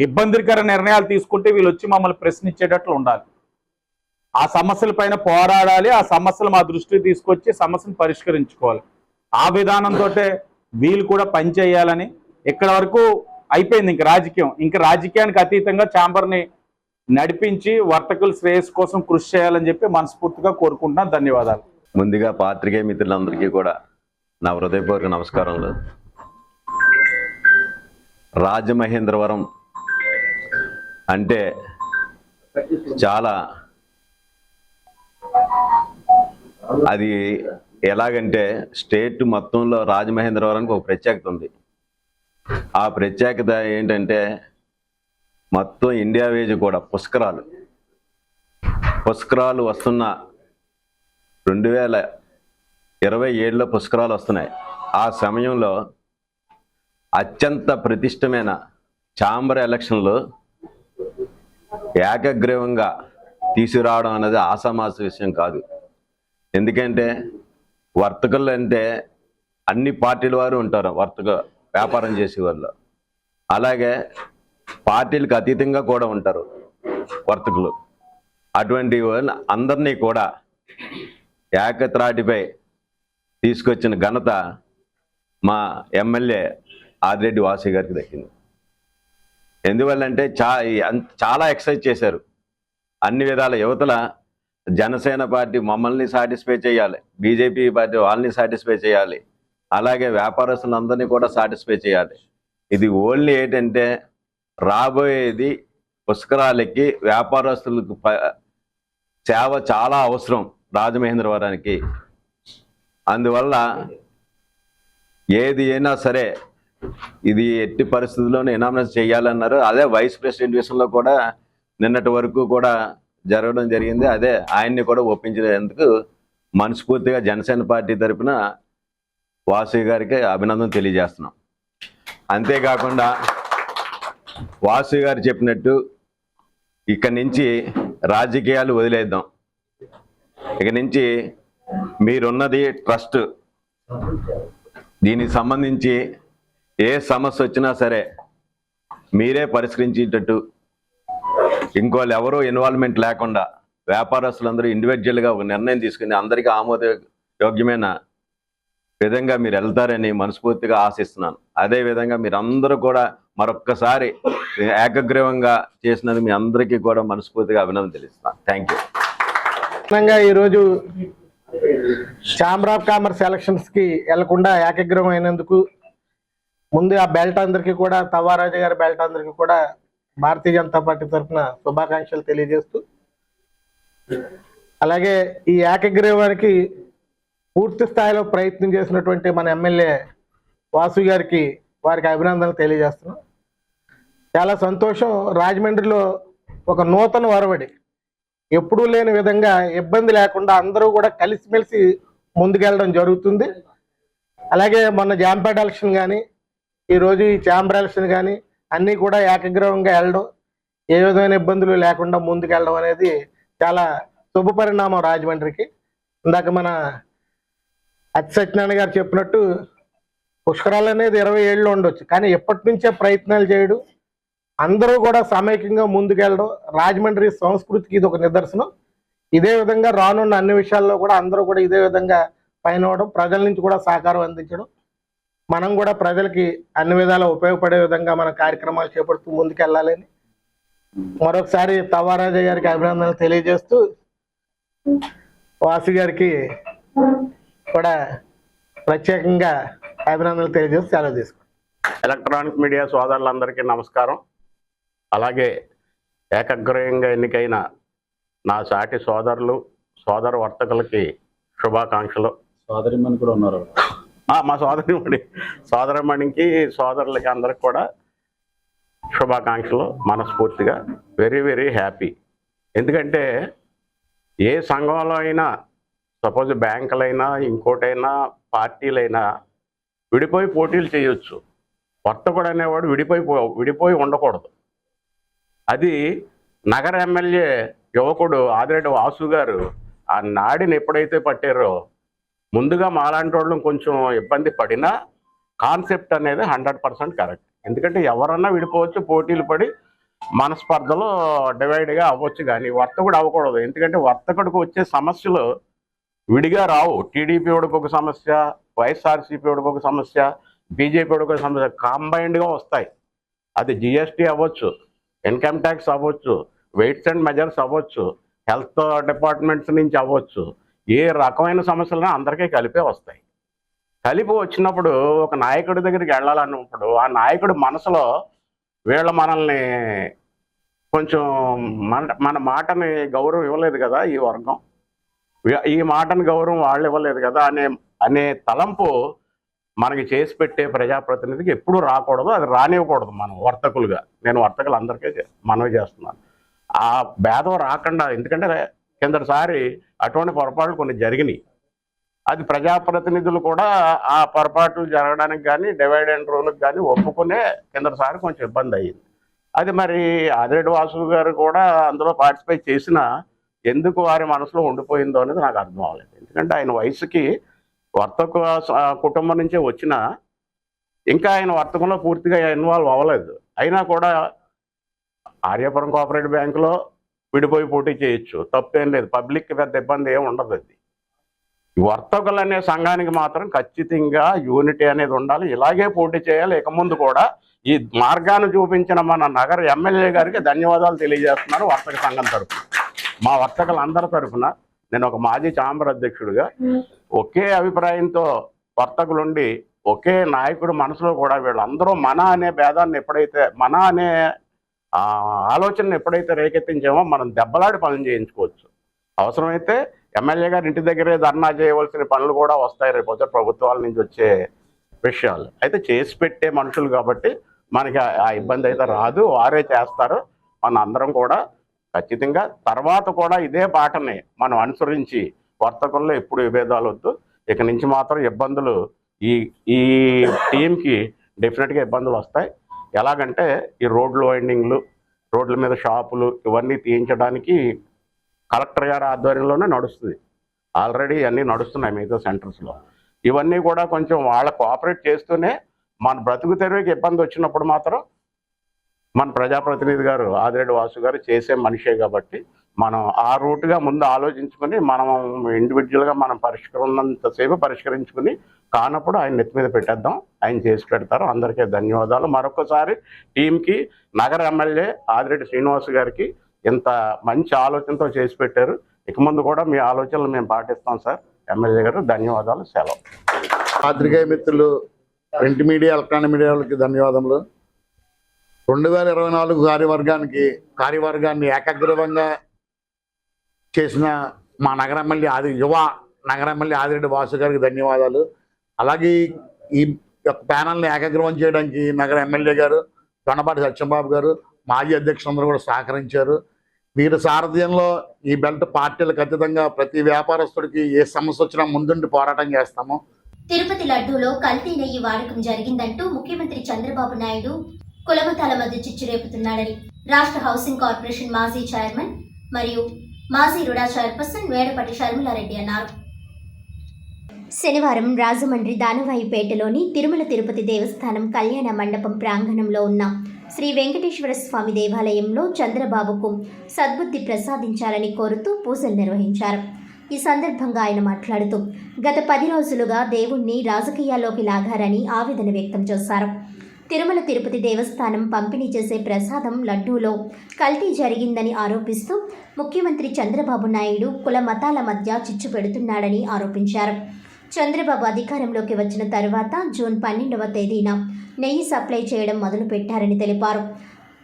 ఇబ్బందికర నిర్ణయాలు తీసుకుంటే వీళ్ళు వచ్చి మమ్మల్ని ప్రశ్నించేటట్లు ఉండాలి. ఆ సమస్యల పైన పోరాడాలి. ఆ సమస్యలు మా దృష్టికి తీసుకొచ్చి సమస్యను పరిష్కరించుకోవాలి. ఆ విధానంతో వీళ్ళు కూడా పనిచేయాలని. ఇక్కడ వరకు అయిపోయింది ఇంక రాజకీయం. ఇంక రాజకీయానికి అతీతంగా ఛాంబర్ని నడిపించి వర్తకుల శ్రేయస్సు కోసం కృషి చేయాలని చెప్పి మనస్ఫూర్తిగా కోరుకుంటున్నాను. ధన్యవాదాలు. ముందుగా పాత్రికేయ మిత్రులందరికీ కూడా నా హృదయపూర్వక నమస్కారములు. రాజమహేంద్రవరం అంటే చాలా, అది ఎలాగంటే స్టేట్ మొత్తంలో రాజమహేంద్రవరానికి ఒక ప్రత్యేకత ఉంది. ఆ ప్రత్యేకత ఏంటంటే మొత్తం ఇండియా వేజ్ కూడా పుష్కరాలు వస్తున్న 2027లో పుష్కరాలు వస్తున్నాయి. ఆ సమయంలో అత్యంత ప్రతిష్టమైన ఛాంబర్ ఎలక్షన్లో ఏకగ్రీవంగా తీసుకురావడం అనేది ఆషామాషి విషయం కాదు. ఎందుకంటే వర్తకులు అంటే అన్ని పార్టీల వారు ఉంటారు, వ్యాపారం చేసేవాళ్ళు. అలాగే పార్టీలకు అతీతంగా కూడా ఉంటారు వర్తకులు. అటువంటి వాళ్ళు అందరినీ కూడా ఏకత్రాటిపై తీసుకొచ్చిన ఘనత మా ఎమ్మెల్యే ఆదిరెడ్డి వాసు గారికి దక్కింది. ఎందువల్లంటే చాలా ఎక్సర్సైజ్ చేశారు అన్ని విధాల. యువతల జనసేన పార్టీ మమ్మల్ని సాటిస్ఫై చేయాలి, బీజేపీ పార్టీ వాళ్ళని సాటిస్ఫై చేయాలి, అలాగే వ్యాపారస్తులందరినీ కూడా సాటిస్ఫై చేయాలి. ఇది ఓన్లీ ఏంటంటే రాబోయేది పుష్కరాలకి వ్యాపారస్తులకు సేవ చాలా అవసరం రాజమహేంద్రవరానికి. అందువల్ల ఏది అయినా సరే ఇది ఎట్టి పరిస్థితుల్లోనే ఎనామినేషన్ చేయాలన్నారు. అదే వైస్ ప్రెసిడెంట్ విషయంలో కూడా నిన్నటి వరకు కూడా జరగడం జరిగింది. అదే ఆయన్ని కూడా ఒప్పించేందుకు మనస్ఫూర్తిగా జనసేన పార్టీ తరఫున వాసు గారికి అభినందన తెలియజేస్తున్నాం. అంతేకాకుండా వాసు గారు చెప్పినట్టు ఇక్కడి నుంచి రాజకీయాలు వదిలేద్దాం. ఇక నుంచి మీరున్నది ట్రస్ట్. దీనికి సంబంధించి ఏ సమస్య వచ్చినా సరే మీరే పరిష్కరించేటట్టు, ఇంకోళ్ళు ఎవరూ ఇన్వాల్వ్మెంట్ లేకుండా వ్యాపారస్తులందరూ ఇండివిజువల్గా ఒక నిర్ణయం తీసుకుని అందరికీ ఆమోదయోగ్యమైన విధంగా మీరు వెళ్తారని మనస్ఫూర్తిగా ఆశిస్తున్నాను. అదేవిధంగా మీరందరూ కూడా మరొక్కసారి ఏకగ్రీవంగా చేసినందుకు మీ అందరికీ కూడా మనస్ఫూర్తిగా అభినందన తెలుస్తున్నాను. Thank you. ఈరోజు ఛాంబర్ ఆఫ్ కామర్స్ ఎలక్షన్స్కి వెళ్లకుండా ఏకగ్రీవం అయినందుకు ముందు ఆ బెల్ట్ అందరికీ కూడా, తవ్వారాజు గారి బెల్ట్ అందరికీ కూడా భారతీయ జనతా పార్టీ తరఫున శుభాకాంక్షలు తెలియజేస్తూ, అలాగే ఈ ఏకగ్రీవానికి పూర్తి స్థాయిలో ప్రయత్నం చేసినటువంటి మన ఎమ్మెల్యే వాసు గారికి వారికి అభినందనలు తెలియజేస్తున్నాం. చాలా సంతోషం. రాజమండ్రిలో ఒక నూతన ఒరవడి, ఎప్పుడూ లేని విధంగా ఇబ్బంది లేకుండా అందరూ కూడా కలిసిమెలిసి ముందుకెళ్ళడం జరుగుతుంది. అలాగే మొన్న జాంపేట ఎలక్షన్ కానీ, ఈరోజు ఈ ఛాంబర్ ఎలక్షన్ కానీ అన్నీ కూడా ఏకగ్రీవంగా వెళ్ళడం, ఏ విధమైన ఇబ్బందులు లేకుండా ముందుకెళ్ళడం అనేది చాలా శుభ పరిణామం రాజమండ్రికి. ఇందాక మన సత్యనారాయణ గారు చెప్పినట్టు పుష్కరాలు అనేది 20 ఏళ్ళు ఉండొచ్చు, కానీ ఎప్పటి నుంచే ప్రయత్నాలు చేయడం, అందరూ కూడా సమైక్యంగా ముందుకెళ్ళడం రాజమండ్రి సంస్కృతికి ఇది ఒక నిదర్శనం. ఇదే విధంగా రానున్న అన్ని విషయాల్లో కూడా అందరూ కూడా ఇదే విధంగా పయనవడం, ప్రజల నుంచి కూడా సహకారం అందించడం, మనం కూడా ప్రజలకి అన్ని విధాలా ఉపయోగపడే విధంగా మన కార్యక్రమాలు చేపడుతూ ముందుకెళ్ళాలని మరొకసారి తవ్వారాజయ్య గారికి అభినందనలు తెలియజేస్తూ, వాసు గారికి కూడా ప్రత్యేకంగా అభినందనలు తెలియజేస్తూ సెలవు తీసుకుంటాం. ఎలక్ట్రానిక్ మీడియా సోదరులందరికీ నమస్కారం. అలాగే ఏకగ్రీవంగా ఎన్నికైన నా సాటి సోదరులు, సోదర వర్తకులకి శుభాకాంక్షలు. సోదరిమణి కూడా ఉన్నారు. మా సోదరమణికి సోదరులకి అందరికి కూడా శుభాకాంక్షలు మనస్ఫూర్తిగా. Very very happy. ఎందుకంటే ఏ సంఘంలో అయినా, సపోజ్ బ్యాంకులైనా ఇంకోటైనా పార్టీలైనా విడిపోయి పోటీలు చేయొచ్చు. వర్తకుడు అనేవాడు విడిపోయి ఉండకూడదు. అది నగర ఎమ్మెల్యే యువకుడు ఆదిరెడ్డి వాసు గారు ఆ నాడిని ఎప్పుడైతే పట్టారో, ముందుగా మాలాంటి వాళ్ళం కొంచెం ఇబ్బంది పడినా కాన్సెప్ట్ అనేది 100% కరెక్ట్. ఎందుకంటే ఎవరన్నా విడిపోవచ్చు, పోటీలు పడి మనస్పర్ధలో డివైడ్గా అవ్వచ్చు, కానీ వర్తకుడు అవ్వకూడదు. ఎందుకంటే వర్తకుడికి వచ్చే సమస్యలు విడిగా రావు. టీడీపీ వాడికి ఒక సమస్య, వైఎస్ఆర్సీపీ వాడికి ఒక సమస్య, బీజేపీ వాడికి ఒక సమస్య, కాంబైన్డ్గా వస్తాయి. అది జిఎస్టీ అవ్వచ్చు, ఇన్కమ్ ట్యాక్స్ అవ్వచ్చు, వెయిట్స్ అండ్ మెజర్స్ అవ్వచ్చు, హెల్త్ డిపార్ట్మెంట్స్ నుంచి అవ్వచ్చు. ఏ రకమైన సమస్యలైనా అందరికీ కలిపే వస్తాయి. కలిపి వచ్చినప్పుడు ఒక నాయకుడి దగ్గరికి వెళ్ళాలన్నప్పుడు ఆ నాయకుడి మనసులో వీళ్ళ మనల్ని కొంచెం మన మాటని గౌరవం ఇవ్వలేదు కదా ఈ వర్గం, ఈ మాటని గౌరవం వాళ్ళు ఇవ్వలేదు కదా అనే తలంపు మనకి చేసి పెట్టే ప్రజాప్రతినిధికి ఎప్పుడూ రాకూడదు. అది రానివ్వకూడదు. మనం వర్తకులుగా, నేను వర్తకులు అందరికీ మనవి చేస్తున్నాను, ఆ భేదం రాకుండా. ఎందుకంటే కిందటిసారి అటువంటి పొరపాట్లు కొన్ని జరిగినాయి. అది ప్రజాప్రతినిధులు కూడా ఆ పొరపాట్లు జరగడానికి కానీ డివైడ్ అండ్ రూల్కి కానీ ఒప్పుకునే కిందటిసారి కొంచెం ఇబ్బంది అయ్యింది. అది మరి ఆదిరెడ్డి వాసు గారు కూడా అందులో పార్టిసిపేట్ చేసినా ఎందుకు వారి మనసులో ఉండిపోయిందో అనేది నాకు అర్థం అవ్వలేదు. ఎందుకంటే ఆయన వయసుకి వర్తక కుటుంబం నుంచే వచ్చినా ఇంకా ఆయన వర్తకంలో పూర్తిగా ఇన్వాల్వ్ అవ్వలేదు. అయినా కూడా ఆర్యాపురం కోఆపరేటివ్ బ్యాంకులో విడిపోయి పోటీ చేయొచ్చు, తప్పేం లేదు. పబ్లిక్కి పెద్ద ఇబ్బంది ఏమి ఉండదు. అది వర్తకులు అనే సంఘానికి మాత్రం ఖచ్చితంగా యూనిటీ అనేది ఉండాలి. ఇలాగే పోటీ చేయాలి. ఇక ముందు కూడా ఈ మార్గాన్ని చూపించిన మన నగర ఎమ్మెల్యే గారికి ధన్యవాదాలు తెలియజేస్తున్నాను వర్తక సంఘం తరఫున. మా వర్తకులందరి తరఫున నేను ఒక మాజీ ఛాంబర్ అధ్యక్షుడిగా ఒకే అభిప్రాయంతో వర్తకులుండి ఒకే నాయకుడు మనసులో కూడా వీళ్ళందరూ మన అనే భేదాన్ని ఎప్పుడైతే, మన అనే ఆలోచనను ఎప్పుడైతే రేకెత్తించామో మనం దెబ్బలాడి పనులు చేయించుకోవచ్చు. అవసరమైతే ఎమ్మెల్యే గారి ఇంటి దగ్గరే ధర్నా చేయవలసిన పనులు కూడా వస్తాయి రేపొద్దు ప్రభుత్వాల నుంచి వచ్చే విషయాలు. అయితే చేసి పెట్టే మనుషులు కాబట్టి మనకి ఆ ఇబ్బంది అయితే రాదు, వారే చేస్తారు. మన అందరం కూడా ఖచ్చితంగా తర్వాత కూడా ఇదే బాటని మనం అనుసరించి వర్తకుల్లో ఎప్పుడు విభేదాలు వద్దు. ఇక నుంచి మాత్రం ఇబ్బందులు ఈ టీంకి డెఫినెట్గా ఇబ్బందులు వస్తాయి. ఎలాగంటే ఈ రోడ్లు వైండింగ్లు, రోడ్ల మీద షాపులు ఇవన్నీ తీయించడానికి కలెక్టర్ గారి ఆధ్వర్యంలోనే నడుస్తుంది. ఆల్రెడీ అన్నీ నడుస్తున్నాయి మిగతా సెంటర్స్లో. ఇవన్నీ కూడా కొంచెం వాళ్ళ కోఆపరేట్ చేస్తూనే మన బ్రతుకు తెరువుకి ఇబ్బంది వచ్చినప్పుడు మాత్రం మన ప్రజాప్రతినిధి గారు ఆదిరెడ్డి వాసు గారు చేసే మనిషే కాబట్టి మనం ఆ రూట్గా ముందు ఆలోచించుకొని మనం ఇండివిజువల్గా మనం పరిష్కరించినంతసేపు పరిష్కరించుకుని కానప్పుడు ఆయన నెత్తి మీద పెట్టేద్దాం. ఆయన చేసి పెడతారు. అందరికీ ధన్యవాదాలు. మరొకసారి టీంకి, నగర ఎమ్మెల్యే ఆదిరెడ్డి శ్రీనివాస్ గారికి ఇంత మంచి ఆలోచనతో చేసి పెట్టారు. ఇక ముందు కూడా మీ ఆలోచనలు మేము పాటిస్తాం సార్. ఎమ్మెల్యే గారు ధన్యవాదాలు. సెలవు. పాత్రికేయ మిత్రులు, ప్రింట్ మీడియా, ఎలక్ట్రానిక్ మీడియా వాళ్ళకి ధన్యవాదములు. 2024 కార్యవర్గాన్ని ఏకగ్రీవంగా చేసిన మా నగర ఎమ్మెల్యే యువ నగర ఎమ్మెల్యే ఆదిరెడ్డి వాసు గారికి ధన్యవాదాలు. అలాగే ఈ యొక్క ప్యానల్ని ఏకగ్రీవం చేయడానికి నగర ఎమ్మెల్యే గారు దొండపాటి సత్యంబాబు గారు, మాజీ అధ్యక్షులందరూ కూడా సహకరించారు. వీరి సారథ్యంలో ఈ బెల్ట్ పార్టీలకు ఖచ్చితంగా ప్రతి వ్యాపారస్తుడికి ఏ సమస్య వచ్చినా ముందుండి పోరాటం చేస్తాము. తిరుపతి లడ్డూలో కల్తీ నెయ్యి వాడకం జరిగిందంటూ ముఖ్యమంత్రి చంద్రబాబు నాయుడు కులమతాల మధ్య చిచ్చు రేపుతున్నాడని రాష్ట్ర హౌసింగ్ కార్పొరేషన్ మాజీ చైర్మన్ మరియు మాజీ రుడా చైర్పర్సన్ మేడపట్టి షర్మిలారెడ్డి అన్నారు. శనివారం రాజమండ్రి దానవాయిపేటలోని తిరుమల తిరుపతి దేవస్థానం కళ్యాణ మండపం ప్రాంగణంలో ఉన్న శ్రీ వెంకటేశ్వర స్వామి దేవాలయంలో చంద్రబాబుకు సద్బుద్ధి ప్రసాదించాలని కోరుతూ పూజలు నిర్వహించారు. ఈ సందర్భంగా ఆయన మాట్లాడుతూ గత 10 రోజులుగా దేవుణ్ణి రాజకీయాల్లోకి లాగారని ఆవేదన వ్యక్తం చేశారు. తిరుమల తిరుపతి దేవస్థానం పంపిణీ చేసే ప్రసాదం లడ్డూలో కల్తీ జరిగిందని ఆరోపిస్తూ ముఖ్యమంత్రి చంద్రబాబు నాయుడు కుల మతాల మధ్య చిచ్చు పెడుతున్నాడని ఆరోపించారు. చంద్రబాబు అధికారంలోకి వచ్చిన తర్వాత జూన్ 12వ తేదీన నెయ్యి సప్లై చేయడం మొదలుపెట్టారని తెలిపారు.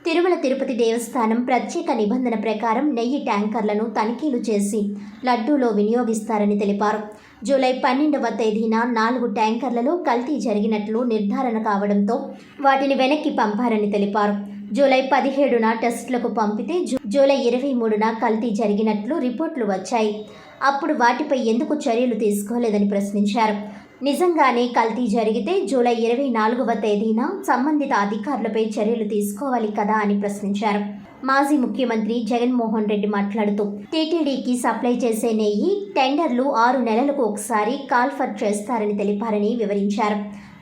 తిరుమల తిరుపతి దేవస్థానం ప్రత్యేక నిబంధన ప్రకారం నెయ్యి ట్యాంకర్లను తనిఖీలు చేసి లడ్డూలో వినియోగిస్తారని తెలిపారు. జూలై 12వ తేదీన 4 ట్యాంకర్లలో కల్తీ జరిగినట్లు నిర్ధారణ కావడంతో వాటిని వెనక్కి పంపారని తెలిపారు. జూలై 17న టెస్టులకు పంపితే జూలై 23న కల్తీ జరిగినట్లు రిపోర్టులు వచ్చాయి. అప్పుడు వాటిపై ఎందుకు చర్యలు తీసుకోలేదని ప్రశ్నించారు. నిజంగానే కల్తీ జరిగితే జూలై 24వ తేదీన సంబంధిత అధికారులపై చర్యలు తీసుకోవాలి కదా అని ప్రశ్నించారు. మాజీ ముఖ్యమంత్రి జగన్మోహన్ రెడ్డి మాట్లాడుతూ టీటీడీకి సప్లై చేసే నెయ్యి టెండర్లు 6 నెలలకు ఒకసారి కాల్ఫర్ చేస్తారని తెలిపారని వివరించారు.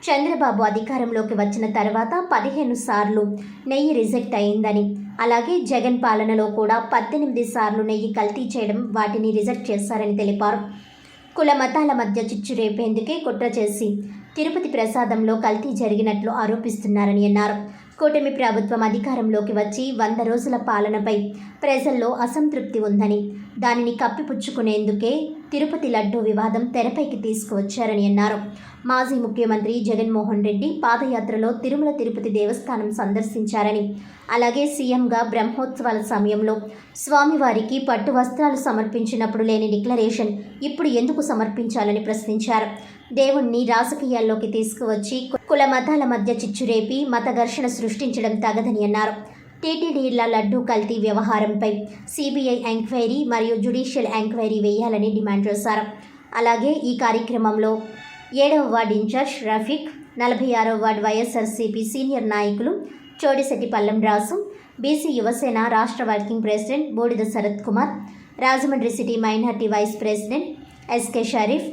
చంద్రబాబు అధికారంలోకి వచ్చిన తర్వాత 15 సార్లు నెయ్యి రిజెక్ట్ అయిందని, అలాగే జగన్ పాలనలో కూడా 18 సార్లు నెయ్యి కల్తీ చేయడం, వాటిని రిజెక్ట్ చేశారని తెలిపారు. కుల మతాల మధ్య చిచ్చు రేపేందుకే కుట్ర చేసి తిరుపతి ప్రసాదంలో కల్తీ జరిగినట్లు ఆరోపిస్తున్నారని అన్నారు. కూటమి ప్రభుత్వం అధికారంలోకి వచ్చి 100 రోజుల పాలనపై ప్రజల్లో అసంతృప్తి ఉందని, దానిని కప్పిపుచ్చుకునేందుకే తిరుపతి లడ్డూ వివాదం తెరపైకి తీసుకువచ్చారని అన్నారు. మాజీ ముఖ్యమంత్రి జగన్మోహన్ రెడ్డి పాదయాత్రలో తిరుమల తిరుపతి దేవస్థానం సందర్శించారని, అలాగే సీఎంగా బ్రహ్మోత్సవాల సమయంలో స్వామివారికి పట్టు వస్త్రాలు సమర్పించినప్పుడు లేని డిక్లరేషన్ ఇప్పుడు ఎందుకు సమర్పించాలని ప్రశ్నించారు. దేవుణ్ణి రాజకీయాల్లోకి తీసుకువచ్చి కుల మతాల మధ్య చిచ్చురేపి మత ఘర్షణ సృష్టించడం తగదని అన్నారు. టీటీడీల లడ్డూ కల్తీ వ్యవహారంపై సిబిఐ ఎంక్వైరీ మరియు జ్యుడిషియల్ ఎంక్వైరీ వేయాలని డిమాండ్ చేశారు. అలాగే ఈ కార్యక్రమంలో 7వ వార్డు ఇన్ఛార్జ్ రఫీక్, 46వ వార్డు వైఎస్ఆర్సీపీ సీనియర్ నాయకులు చోడిశెట్టి పల్లం రాసు, బీసీ యువసేన రాష్ట్ర working president Budida Sarath Kumar, Rajahmundry city minority vice president SK Sharif,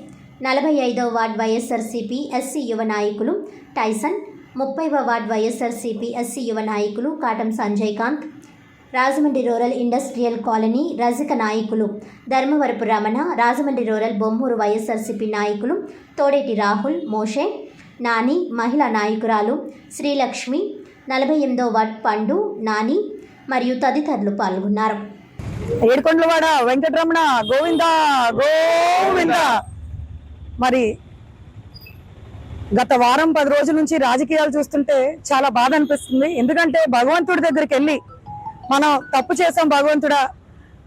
45వ వార్డు వైఎస్ఆర్సీపీ ఎస్సీ యువ నాయకులు టైసన్, 30వ వార్డు వైఎస్ఆర్సీపీ ఎస్సీ యువ నాయకులు Katam Sanjay Kanth, Rajahmundry rural industrial colony రజిక నాయకులు ధర్మవరపు రమణ, రాజమండ్రి రూరల్ బొమ్మూరు వైఎస్ఆర్సీపీ నాయకులు తోడేటి రాహుల్, మోషే, నాని, మహిళా నాయకురాలు శ్రీలక్ష్మి, 48వ వార్డు పండు, నాని మరియు తదితరులు పాల్గొన్నారు. ఏడుకొండలవాడ వెంకటరమణ గోవింద గోవింద. మరి గత వారం 10 రోజుల నుంచి రాజకీయాలు చూస్తుంటే చాలా బాధ అనిపిస్తుంది. ఎందుకంటే భగవంతుడి దగ్గరికి వెళ్ళి మనం తప్పు చేసాం, భగవంతుడా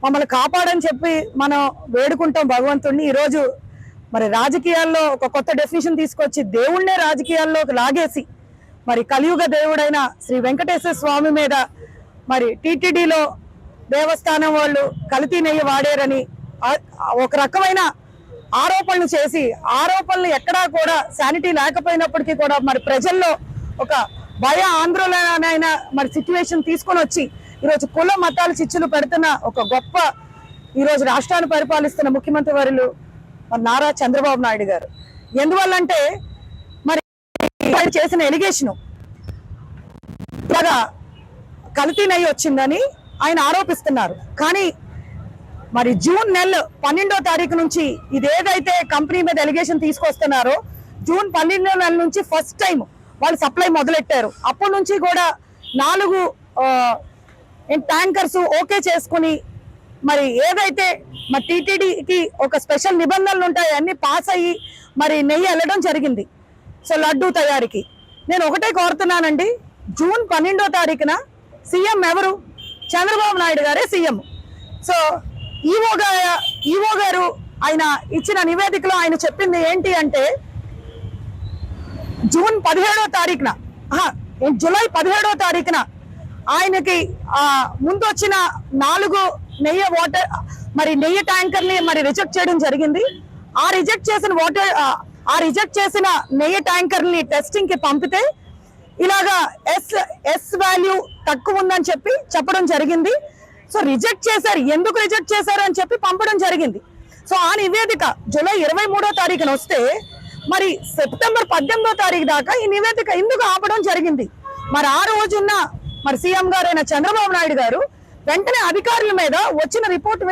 మమ్మల్ని కాపాడని చెప్పి మనం వేడుకుంటాం భగవంతుడిని. ఈరోజు మరి రాజకీయాల్లో ఒక కొత్త డెఫినేషన్ తీసుకొచ్చి దేవుణ్ణే రాజకీయాల్లోకి లాగేసి మరి కలియుగ దేవుడైన శ్రీ వెంకటేశ్వర స్వామి మీద మరి టీటీడీలో దేవస్థానం వాళ్ళు కల్తీ నెయ్యి వాడారని ఒక రకమైన ఆరోపణలు చేసి, ఆరోపణలు ఎక్కడా కూడా శానిటీ లేకపోయినప్పటికీ కూడా మరి ప్రజల్లో ఒక భయ ఆందోళన మరి సిచ్యువేషన్ తీసుకొని వచ్చి ఈరోజు కుల మతాలు చిచ్చులు పెడుతున్న ఒక గొప్ప ఈరోజు రాష్ట్రాన్ని పరిపాలిస్తున్న ముఖ్యమంత్రి వర్యులు మరి నారా చంద్రబాబు నాయుడు గారు. ఎందువల్లంటే మరి చేసిన ఎలిగేషను ఇలాగా కల్తీ నెయ్యి వచ్చిందని ఆయన ఆరోపిస్తున్నారు. కానీ మరి జూన్ నెల 12వ తారీఖు నుంచి ఇదేదైతే కంపెనీ మీద ఎలిగేషన్ తీసుకొస్తున్నారో జూన్ 12వ నెల నుంచి ఫస్ట్ టైం వాళ్ళు సప్లై మొదలెట్టారు. అప్పటి నుంచి కూడా 4 ట్యాంకర్స్ ఓకే చేసుకుని మరి ఏదైతే మరి టీటీడీకి ఒక స్పెషల్ నిబంధనలు ఉంటాయి అన్ని పాస్ అయ్యి మరి నెయ్యి వెళ్ళడం జరిగింది. సో లడ్డూ తయారీకి నేను ఒకటే కోరుతున్నానండి, జూన్ 12వ తారీఖున సీఎం ఎవరు? చంద్రబాబు నాయుడు గారే సీఎం. సో ఈవో గారు ఆయన ఇచ్చిన నివేదికలో ఆయన చెప్పింది ఏంటి అంటే జూన్ 17వ తారీఖున జూలై 17వ తారీఖున ఆయనకి ముందు వచ్చిన 4 నెయ్యి ట్యాంకర్ని మరి రిజెక్ట్ చేయడం జరిగింది. ఆ రిజెక్ట్ చేసిన నెయ్యి ట్యాంకర్ని టెస్టింగ్ కి పంపితే ఇలాగా ఎస్ వాల్యూ తక్కువ ఉందని చెప్పడం జరిగింది. సో రిజెక్ట్ చేశారు. ఎందుకు రిజెక్ట్ చేశారు అని చెప్పి పంపడం జరిగింది. సో ఆ నివేదిక జూలై 23వ తారీఖున వస్తే మరి సెప్టెంబర్ 18వ తారీఖు దాకా ఈ నివేదిక ఎందుకు ఆపడం జరిగింది? మరి ఆ రోజున్న మరి సీఎం గారు అయిన చంద్రబాబు నాయుడు గారు వెంటనే అధికారుల మీద వచ్చిన రిపోర్ట్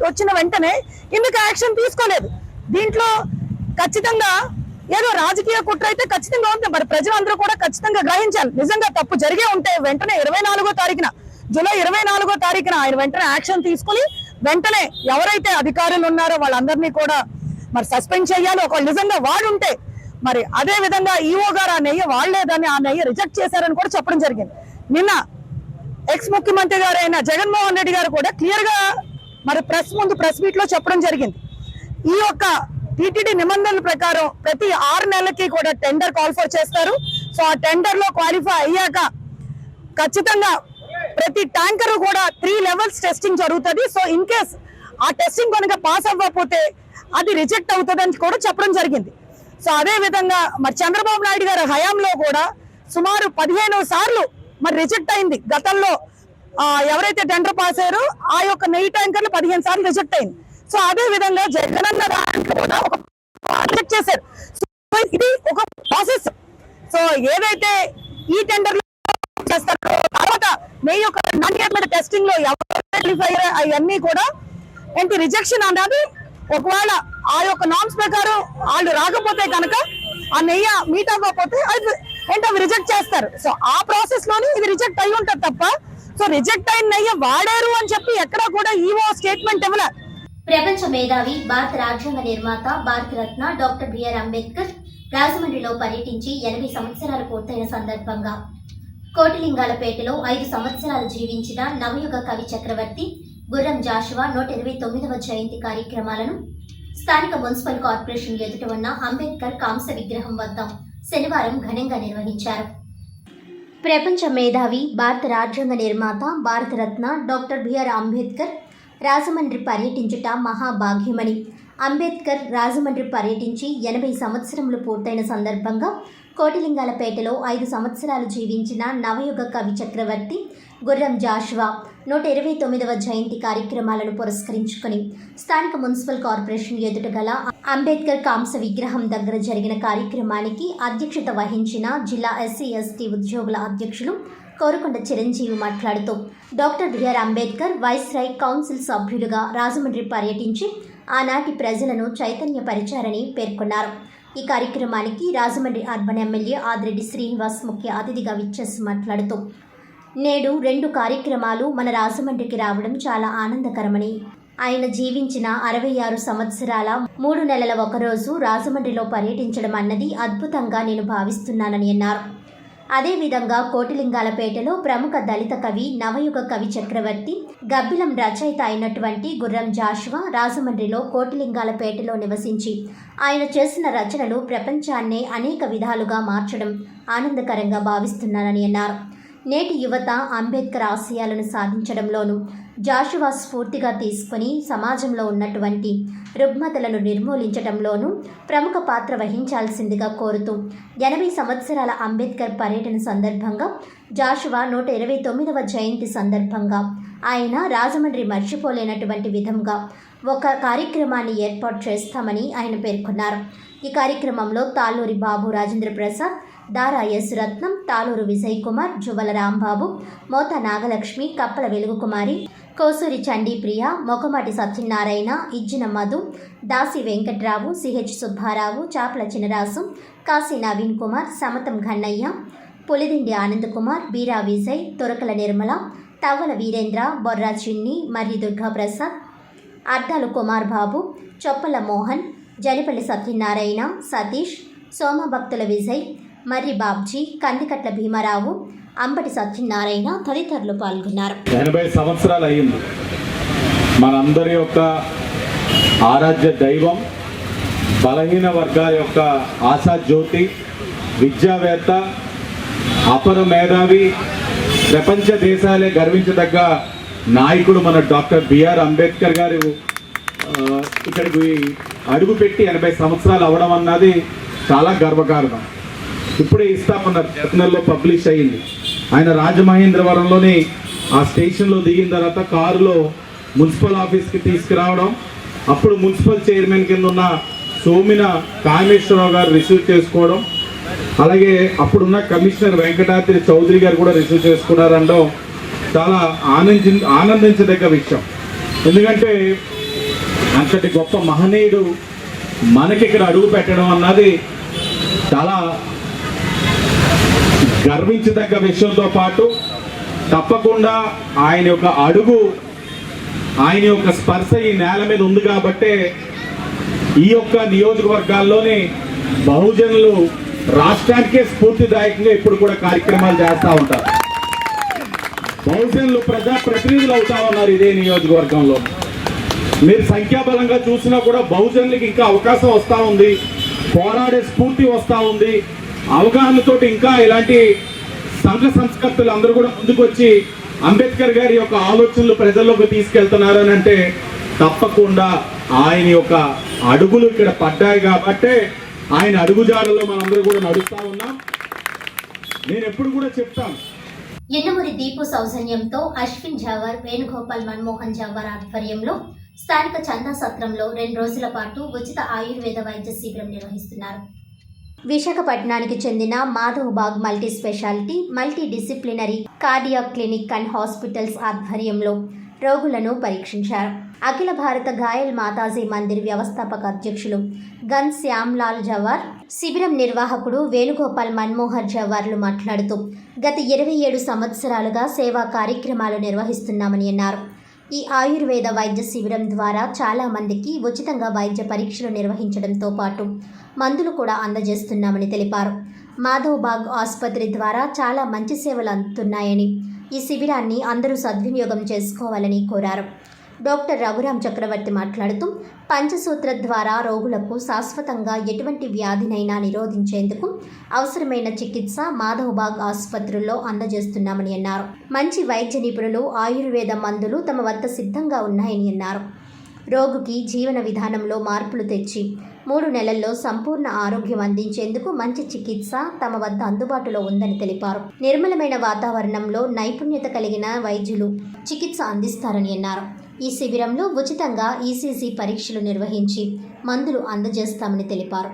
వచ్చిన వెంటనే ఎందుకు యాక్షన్ తీసుకోలేదు? దీంట్లో ఖచ్చితంగా ఏదో రాజకీయ కుట్ర అయితే ఖచ్చితంగా ఉంది. మరి ప్రజలందరూ కూడా ఖచ్చితంగా గ్రహించాలి. నిజంగా తప్పు జరిగే ఉంటే వెంటనే 24వ తారీఖున జూలై 24వ తారీఖున ఆయన వెంటనే యాక్షన్ తీసుకుని వెంటనే ఎవరైతే అధికారులు ఉన్నారో వాళ్ళందరినీ కూడా మరి సస్పెండ్ చేయాలి. ఒకవేళ నిజంగా వాడుంటే మరి అదే విధంగా ఈఓ గారు ఆ నెయ్యి వాడలేదని, ఆ నెయ్యి రిజెక్ట్ చేశారని కూడా చెప్పడం జరిగింది. నిన్న ఎక్స్ ముఖ్యమంత్రి గారు అయిన జగన్మోహన్ రెడ్డి గారు కూడా క్లియర్ గా మరి ప్రెస్ మీట్ లో చెప్పడం జరిగింది. ఈ యొక్క టీటీడీ నిబంధనల ప్రకారం ప్రతి 6 నెలలకి కూడా టెండర్ కాల్ ఫర్ చేస్తారు. సో ఆ టెండర్ లో క్వాలిఫై అయ్యాక ఖచ్చితంగా ప్రతి ట్యాంకర్ కూడా 3 లెవెల్స్ టెస్టింగ్ జరుగుతుంది. సో ఇన్ కేస్ ఆ టెస్టింగ్ కనుక పాస్ అవ్వకపోతే అది రిజెక్ట్ అవుతుందని కూడా చెప్పడం జరిగింది. సో అదే విధంగా మరి చంద్రబాబు నాయుడు గారి హయాంలో కూడా సుమారు 15 సార్లు మరి రిజెక్ట్ అయింది. గతంలో ఎవరైతే టెండర్ పాస్ అయ్యారో ఆ యొక్క నెయ్యి ట్యాంకర్లు 15 సార్లు రిజెక్ట్ అయింది. సో అదే విధంగా జగనన్న కూడా రిజెక్ట్ చేశారు. సో ఇది ఒక ప్రాసెస్. సో ఏదైతే ఈ టెండర్ చేస్తారో తర్వాత నెయ్యి యొక్క నాణ్యత మీద టెస్టింగ్ లో అవన్నీ కూడా ఏంటి రిజెక్షన్ అన్నది ఒకవేళ ఆ యొక్క నామ్స్ ప్రకారం వాళ్ళు రాకపోతే కనుక ఆ నెయ్యి మీట్ అవ్వకపోతే అవి రిజెక్ట్ చేస్తారు. సో ఆ ప్రాసెస్ లోని ఇది రిజెక్ట్ అయి ఉంటుంది తప్ప సో రిజెక్ట్ అయిన నెయ్యి వాడారు అని చెప్పి ఎక్కడా కూడా ఈవో స్టేట్మెంట్ ఇవ్వలే. ప్రపంచ మేధావి, భారత రాజ్యాంగ నిర్మాత, భారతరత్న డాక్టర్ బిఆర్ అంబేద్కర్ రాజమండ్రిలో పర్యటించి 80 సంవత్సరాలు పూర్తయిన సందర్భంగా కోటిలింగాలపేటలో 5 సంవత్సరాలు జీవించిన నవయుగ కవి చక్రవర్తి గుర్రం జాషువా 129వ జయంతి కార్యక్రమాలను స్థానిక మున్సిపల్ కార్పొరేషన్ ఎదుట ఉన్న అంబేద్కర్ కాంస్య విగ్రహం వద్ద శనివారం ఘనంగా నిర్వహించారు. ప్రపంచ మేధావి, భారత రాజ్యాంగ నిర్మాత, భారతరత్న డాక్టర్ బిఆర్ అంబేద్కర్ రాజమండ్రి పర్యటించుట మహాభాగ్యమని అంబేద్కర్ రాజమండ్రి పర్యటించి 80 సంవత్సరములు పూర్తయిన సందర్భంగా కోటిలింగాలపేటలో 5 సంవత్సరాలు జీవించిన నవయుగ కవి చక్రవర్తి గుర్రం జాషువా 129వ జయంతి కార్యక్రమాలను పురస్కరించుకుని స్థానిక మున్సిపల్ కార్పొరేషన్ ఎదుట గల అంబేద్కర్ కాంస్య విగ్రహం దగ్గర జరిగిన కార్యక్రమానికి అధ్యక్షత వహించిన జిల్లా ఎస్సీ ఎస్టీ ఉద్యోగుల అధ్యక్షులు కోరుకొండ చిరంజీవి మాట్లాడుతూ doctor BR Ambedkar viceroy council సభ్యులుగా రాజమండ్రి పర్యటించి ఆనాటి ప్రజలను చైతన్యపరిచారని పేర్కొన్నారు. ఈ కార్యక్రమానికి రాజమండ్రి అర్బన్ ఎమ్మెల్యే ఆదిరెడ్డి శ్రీనివాస్ ముఖ్య అతిథిగా విచ్చేసి మాట్లాడుతూ నేడు 2 కార్యక్రమాలు మన రాజమండ్రికి రావడం చాలా ఆనందకరమని, ఆయన జీవించిన 66 సంవత్సరాల 3 నెలల ఒకరోజు రాజమండ్రిలో పర్యటించడం అన్నది అద్భుతంగా నేను భావిస్తున్నానని అన్నారు. అదేవిధంగా కోటిలింగాలపేటలో ప్రముఖ దళిత కవి, నవయుగ కవి చక్రవర్తి, గబ్బిలం రచయిత అయినటువంటి గుర్రం జాషువా రాజమండ్రిలో కోటిలింగాలపేటలో నివసించి ఆయన చేసిన రచనలు ప్రపంచాన్నే అనేక విధాలుగా మార్చడం ఆనందకరంగా భావిస్తున్నానని అన్నారు. నేటి యువత అంబేద్కర్ ఆశయాలను సాధించడంలోనూ జాషువా స్ఫూర్తిగా తీసుకుని సమాజంలో ఉన్నటువంటి రుగ్మతలను నిర్మూలించడంలోనూ ప్రముఖ పాత్ర వహించాల్సిందిగా కోరుతూ 80 సంవత్సరాల అంబేద్కర్ పర్యటన సందర్భంగా జాషువా 129వ జయంతి సందర్భంగా ఆయన రాజమండ్రి మర్చిపోలేనటువంటి విధంగా ఒక కార్యక్రమాన్ని ఏర్పాటు చేస్తామని ఆయన పేర్కొన్నారు. ఈ కార్యక్రమంలో తాళ్ళూరి బాబు రాజేంద్ర ప్రసాద్, దారా ఎస్ రత్నం, తాళూరు విజయ్ కుమార్, జువల రాంబాబు, మోత నాగలక్ష్మి, కప్పల వెలుగుకుమారి, కోసూరి చండీప్రియ, మొకమాటి సత్యనారాయణ, ఇజ్జిన మధు, దాసి వెంకట్రావు, సిహెచ్ సుబ్బారావు, చాపల చినరాసు, కాశీ నవీన్ కుమార్, సమతం ఘన్నయ్య, పులిదిండి ఆనంద్ కుమార్, బీరా విజయ్, తొరకల నిర్మల, తవ్వల వీరేంద్ర, బొర్రా చిన్ని, మర్రి దుర్గాప్రసాద్, అర్ధాలు కుమార్ బాబు, చొప్పల మోహన్, జనిపల్లి సత్యనారాయణ, సతీష్, సోమభక్తుల విజయ్, మర్రి బాబ్జీ, కందికట్ల భీమారావు, అంబటి సత్యనారాయణ తదితరులు పాల్గొన్నారు. 80 సంవత్సరాలు అయ్యింది. మనందరి యొక్క ఆరాధ్య దైవం, బలహీన వర్గాల యొక్క ఆశా జ్యోతి, విద్యావేత్త, అపర మేధావి, ప్రపంచ దేశాలే గర్వించదగ్గ నాయకుడు మన డాక్టర్ బిఆర్ అంబేద్కర్ గారు ఇక్కడికి అడుగుపెట్టి 80 సంవత్సరాలు అవ్వడం అన్నది చాలా గర్వకారణం. ఇప్పుడే ఇస్తామన్నారు, జర్నల్లో పబ్లిష్ అయ్యింది. ఆయన రాజమహేంద్రవరంలోని ఆ స్టేషన్లో దిగిన తర్వాత కారులో మున్సిపల్ ఆఫీస్కి తీసుకురావడం, అప్పుడు మున్సిపల్ చైర్మన్ కింద ఉన్న సోమిన కామేశ్వరరావు గారు రిసీవ్ చేసుకోవడం, అలాగే అప్పుడున్న కమిషనర్ వెంకటాద్రి చౌదరి గారు కూడా రిసీవ్ చేసుకున్నారనడం చాలా ఆనందించదగ్గ విషయం. ఎందుకంటే అంతటి గొప్ప మహనీయుడు మనకి ఇక్కడ అడుగు పెట్టడం అన్నది చాలా గర్వించదగ్గ విషయంతో పాటు తప్పకుండా ఆయన యొక్క అడుగు, ఆయన యొక్క స్పర్శ ఈ నేల మీద ఉంది కాబట్టే ఈ యొక్క నియోజకవర్గాల్లోని బహుజనులు రాష్ట్రానికే స్ఫూర్తిదాయకంగా ఇప్పుడు కూడా కార్యక్రమాలు చేస్తూ ఉంటారు. బహుజనులు ప్రజాప్రతినిధులు అవుతా ఉన్నారు ఇదే నియోజకవర్గంలో. మీరు సంఖ్యాబలంగా చూసినా కూడా బహుజనులకి ఇంకా అవకాశం వస్తూ ఉంది, పోరాడే స్ఫూర్తి వస్తూ ఉంది. అవగాహనతోటి ఇంకా ఇలాంటి సంఘ సంస్కర్తలు అందరూ కూడా ముందుకొచ్చి అంబేద్కర్ గారి యొక్క ఆలోచనలు ప్రజల్లోకి తీసుకెళ్తున్నారు అని అంటే తప్పకుండా ఆయన యొక్క అడుగులు ఇక్కడ పడ్డాయి కాబట్టే ఆయన అడుగుజాడలో మనందరూ కూడా నడుస్తూ ఉన్నాం. నేను ఎప్పుడు కూడా చెప్తాను, ఎన్నమూరి దీపు సౌజన్యంతో అశ్విన్ జావర్, వేణుగోపాల్ మన్మోహన్ జావర్ ఆధ్వర్యంలో స్థానిక చందా సత్రంలో 2 రోజుల పాటు ఉచిత ఆయుర్వేద వైద్య శిబిరం నిర్వహిస్తున్నారు. విశాఖపట్నానికి చెందిన Madhav Baug multi speciality multi disciplinary cardiac clinic and hospitals ఆధ్వర్యంలో రోగులను పరీక్షించారు. అఖిల భారత గాయల్ మాతాజీ మందిర్ వ్యవస్థాపక అధ్యక్షులు గన్ శ్యామ్లాల్ జవార్, శిబిరం నిర్వాహకుడు వేణుగోపాల్ మన్మోహర్ జవార్లు మాట్లాడుతూ గత 27 సంవత్సరాలుగా సేవా కార్యక్రమాలు నిర్వహిస్తున్నామని అన్నారు. ఈ ఆయుర్వేద వైద్య శిబిరం ద్వారా చాలా మందికి ఉచితంగా వైద్య పరీక్షలు నిర్వహించడంతో పాటు మందులు కూడా అందజేస్తున్నామని తెలిపారు. మాధవ్ బాగ్ ఆసుపత్రి ద్వారా చాలా మంచి సేవలు అందుతున్నాయని, ఈ శిబిరాన్ని అందరూ సద్వినియోగం చేసుకోవాలని కోరారు. డాక్టర్ రఘురామ్ చక్రవర్తి మాట్లాడుతూ పంచసూత్ర ద్వారా రోగులకు శాశ్వతంగా ఎటువంటి వ్యాధినైనా నిరోధించేందుకు అవసరమైన చికిత్స మాధవ్ బాగ్ ఆసుపత్రుల్లో అందజేస్తున్నామని అన్నారు. మంచి వైద్య నిపుణులు, ఆయుర్వేద మందులు తమ వద్ద సిద్ధంగా ఉన్నాయని అన్నారు. రోగికి జీవన విధానంలో మార్పులు తెచ్చి 3 నెలల్లో సంపూర్ణ ఆరోగ్యం అందించేందుకు మంచి చికిత్స తమ వద్ద అందుబాటులో ఉందని తెలిపారు. నిర్మలమైన వాతావరణంలో నైపుణ్యత కలిగిన వైద్యులు చికిత్స అందిస్తారని అన్నారు. ఈ శిబిరంలో ఉచితంగా ఈసీజీ పరీక్షలు నిర్వహించి మందులు అందజేస్తామని తెలిపారు.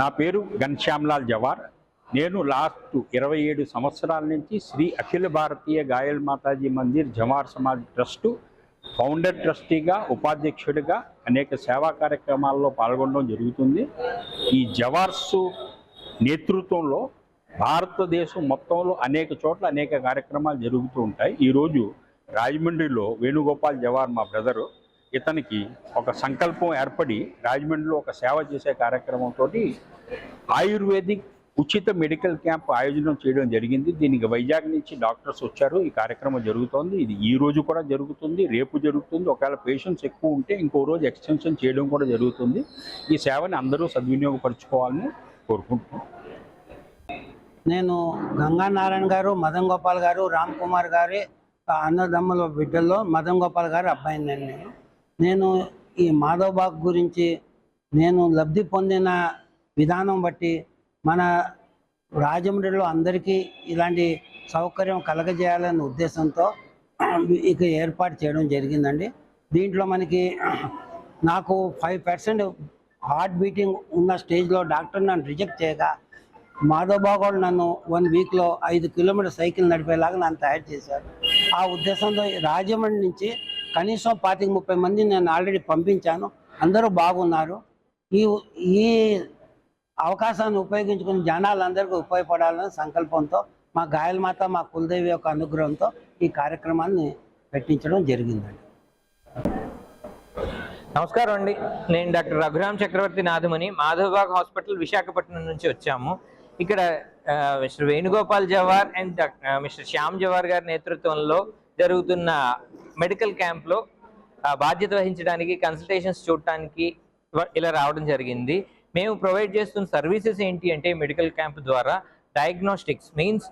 నా పేరు ఘన్శ్యామ్లాల్ జవార్. నేను లాస్ట్ 27 సంవత్సరాల నుంచి శ్రీ అఖిల భారతీయ గాయల్ మాతాజీ మందిర్ జవార్ సమాజ్ ట్రస్టు ఫౌండర్ ట్రస్టీగా, ఉపాధ్యక్షుడిగా అనేక సేవా కార్యక్రమాల్లో పాల్గొనడం జరుగుతుంది. ఈ జవార్సు నేతృత్వంలో భారతదేశం మొత్తంలో అనేక చోట్ల అనేక కార్యక్రమాలు జరుగుతూ ఉంటాయి. ఈరోజు రాజమండ్రిలో వేణుగోపాల్ జవార్ మా బ్రదరు, ఇతనికి ఒక సంకల్పం ఏర్పడి రాజమండ్రిలో ఒక సేవ చేసే కార్యక్రమంతో ఆయుర్వేదిక్ ఉచిత మెడికల్ క్యాంప్ ఆయోజనం చేయడం జరిగింది. దీనికి వైజాగ్ నుంచి డాక్టర్స్ వచ్చారు. ఈ కార్యక్రమం జరుగుతోంది. ఇది ఈ రోజు కూడా జరుగుతుంది, రేపు జరుగుతుంది. ఒకవేళ పేషెంట్స్ ఎక్కువ ఉంటే ఇంకో రోజు ఎక్స్టెన్షన్ చేయడం కూడా జరుగుతుంది. ఈ సేవని అందరూ సద్వినియోగపరచుకోవాలని కోరుకుంటున్నాను. నేను గంగానారాయణ గారు, మదన్ గోపాల్ గారు, రామ్ కుమార్ గారి అన్నదమ్ముల బిడ్డల్లో మదన్ గోపాల్ గారి అబ్బాయిని. నేను ఈ మాధవ్ బాగ్ గురించి నేను లబ్ధి పొందిన విధానం బట్టి మన రాజమండ్రిలో అందరికీ ఇలాంటి సౌకర్యం కలగజేయాలనే ఉద్దేశంతో ఇక ఏర్పాటు చేయడం జరిగిందండి. దీంట్లో మనకి నాకు 5% హార్ట్ బీటింగ్ ఉన్న స్టేజ్లో డాక్టర్ నన్ను రిజెక్ట్ చేయగా మాధవ్ బాగ్ వాళ్ళు నన్ను 1 వీక్లో 5 కిలోమీటర్ సైకిల్ నడిపేలాగా నన్ను తయారు చేశారు. ఆ ఉద్దేశంతో రాజమండ్రి నుంచి కనీసం 25-30 మందిని నేను ఆల్రెడీ పంపించాను. అందరూ బాగున్నారు. ఈ అవకాశాన్ని ఉపయోగించుకుని జనాలందరికీ ఉపయోగపడాలనే సంకల్పంతో మా గాయలమాత, మా కులదేవి యొక్క అనుగ్రహంతో ఈ కార్యక్రమాన్ని పెట్టించడం జరిగిందండి. నమస్కారం అండి. నేను డాక్టర్ రఘురామ్ చక్రవర్తి నాథమని, మాధవ్ బాగ్ హాస్పిటల్ విశాఖపట్నం నుంచి వచ్చాము. ఇక్కడ mister Venugopal Jawahar and mister Shyam Jawahar గారి నేతృత్వంలో జరుగుతున్న మెడికల్ క్యాంప్లో బాధ్యత వహించడానికి, కన్సల్టేషన్స్ చూడటానికి ఇలా రావడం జరిగింది. మేము ప్రొవైడ్ చేస్తున్న సర్వీసెస్ ఏంటి అంటే మెడికల్ క్యాంప్ ద్వారా డయాగ్నోస్టిక్స్ మీన్స్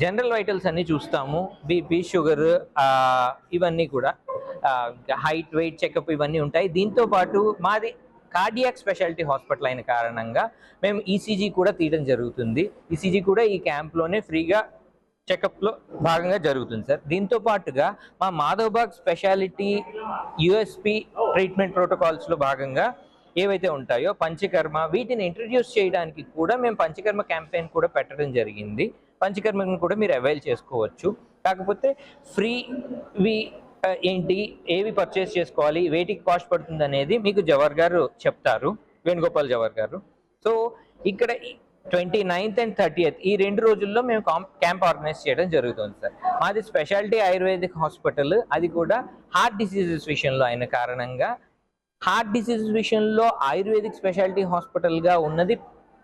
జనరల్ వైటల్స్ అన్నీ చూస్తాము, బీపీ, షుగర్, ఇవన్నీ కూడా హైట్, వెయిట్ చెకప్ ఇవన్నీ ఉంటాయి. దీంతో పాటు మాది కార్డియాక్ స్పెషాలిటీ హాస్పిటల్ అయిన కారణంగా మేము ఈసీజీ కూడా తీయడం జరుగుతుంది. ఈసీజీ కూడా ఈ క్యాంప్లోనే ఫ్రీగా చెకప్లో భాగంగా జరుగుతుంది సార్. దీంతో పాటుగా మా మాధవబాగ్ స్పెషాలిటీ యూఎస్పి ట్రీట్మెంట్ ప్రోటోకాల్స్లో భాగంగా ఏవైతే ఉంటాయో పంచకర్మ, వీటిని ఇంట్రడ్యూస్ చేయడానికి కూడా మేము పంచకర్మ క్యాంపెయిన్ కూడా పెట్టడం జరిగింది. పంచకర్మను కూడా మీరు అవైల్ చేసుకోవచ్చు. కాకపోతే ఫ్రీవి ఏంటి, ఏవి పర్చేస్ చేసుకోవాలి, వేటికి కాస్ట్ పడుతుంది అనేది మీకు జవహర్ గారు చెప్తారు, వేణుగోపాల్ జవహర్ గారు. సో ఇక్కడ 29th and 30th ఈ 2 రోజుల్లో మేము క్యాంప్ ఆర్గనైజ్ చేయడం జరుగుతుంది సార్. మాది స్పెషాలిటీ ఆయుర్వేదిక్ హాస్పిటల్, అది కూడా హార్ట్ డిసీజెస్ విషయంలో అయిన కారణంగా హార్ట్ డిసీజెస్ విషయంలో ఆయుర్వేదిక్ స్పెషాలిటీ హాస్పిటల్గా ఉన్నది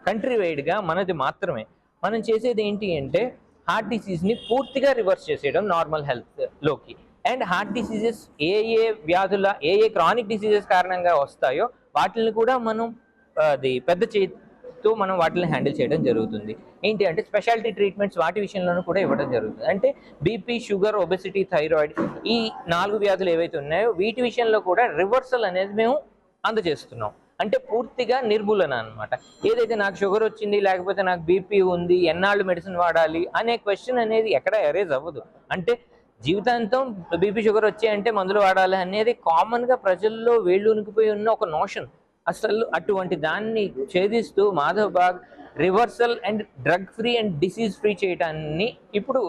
కంట్రీ వైడ్గా మనది మాత్రమే. మనం చేసేది ఏంటి అంటే హార్ట్ డిసీజ్ని పూర్తిగా రివర్స్ చేసేయడం నార్మల్ హెల్త్లోకి. అండ్ హార్ట్ డిసీజెస్ ఏ వ్యాధుల ఏ క్రానిక్ డిసీజెస్ కారణంగా వస్తాయో వాటిని కూడా మనం అది పెద్ద చేతితో మనం వాటిని హ్యాండిల్ చేయడం జరుగుతుంది. ఏంటి అంటే స్పెషాలిటీ ట్రీట్మెంట్స్ వాటి విషయంలోనూ కూడా ఇవ్వడం జరుగుతుంది. అంటే బీపీ, షుగర్, ఒబెసిటీ, థైరాయిడ్ ఈ 4 వ్యాధులు ఏవైతే ఉన్నాయో వీటి విషయంలో కూడా రివర్సల్ అనేది మేము అందజేస్తున్నాం. అంటే పూర్తిగా నిర్మూలన అనమాట. ఏదైతే నాకు షుగర్ వచ్చింది, లేకపోతే నాకు బీపీ ఉంది, ఎన్నాళ్ళు మెడిసిన్ వాడాలి అనే క్వశ్చన్ అనేది ఎక్కడ ఎరేజ్ అవ్వదు. అంటే జీవితాంతం బీపీ, షుగర్ వచ్చాయంటే మందులు వాడాలి అనేది కామన్గా ప్రజల్లో వేళ్ళూనికిపోయి ఉన్న ఒక నోషన్. అసలు అటువంటి దాన్ని ఛేదిస్తూ Madhavbaug reversal and drug free and disease free చేయడాన్ని ఇప్పుడు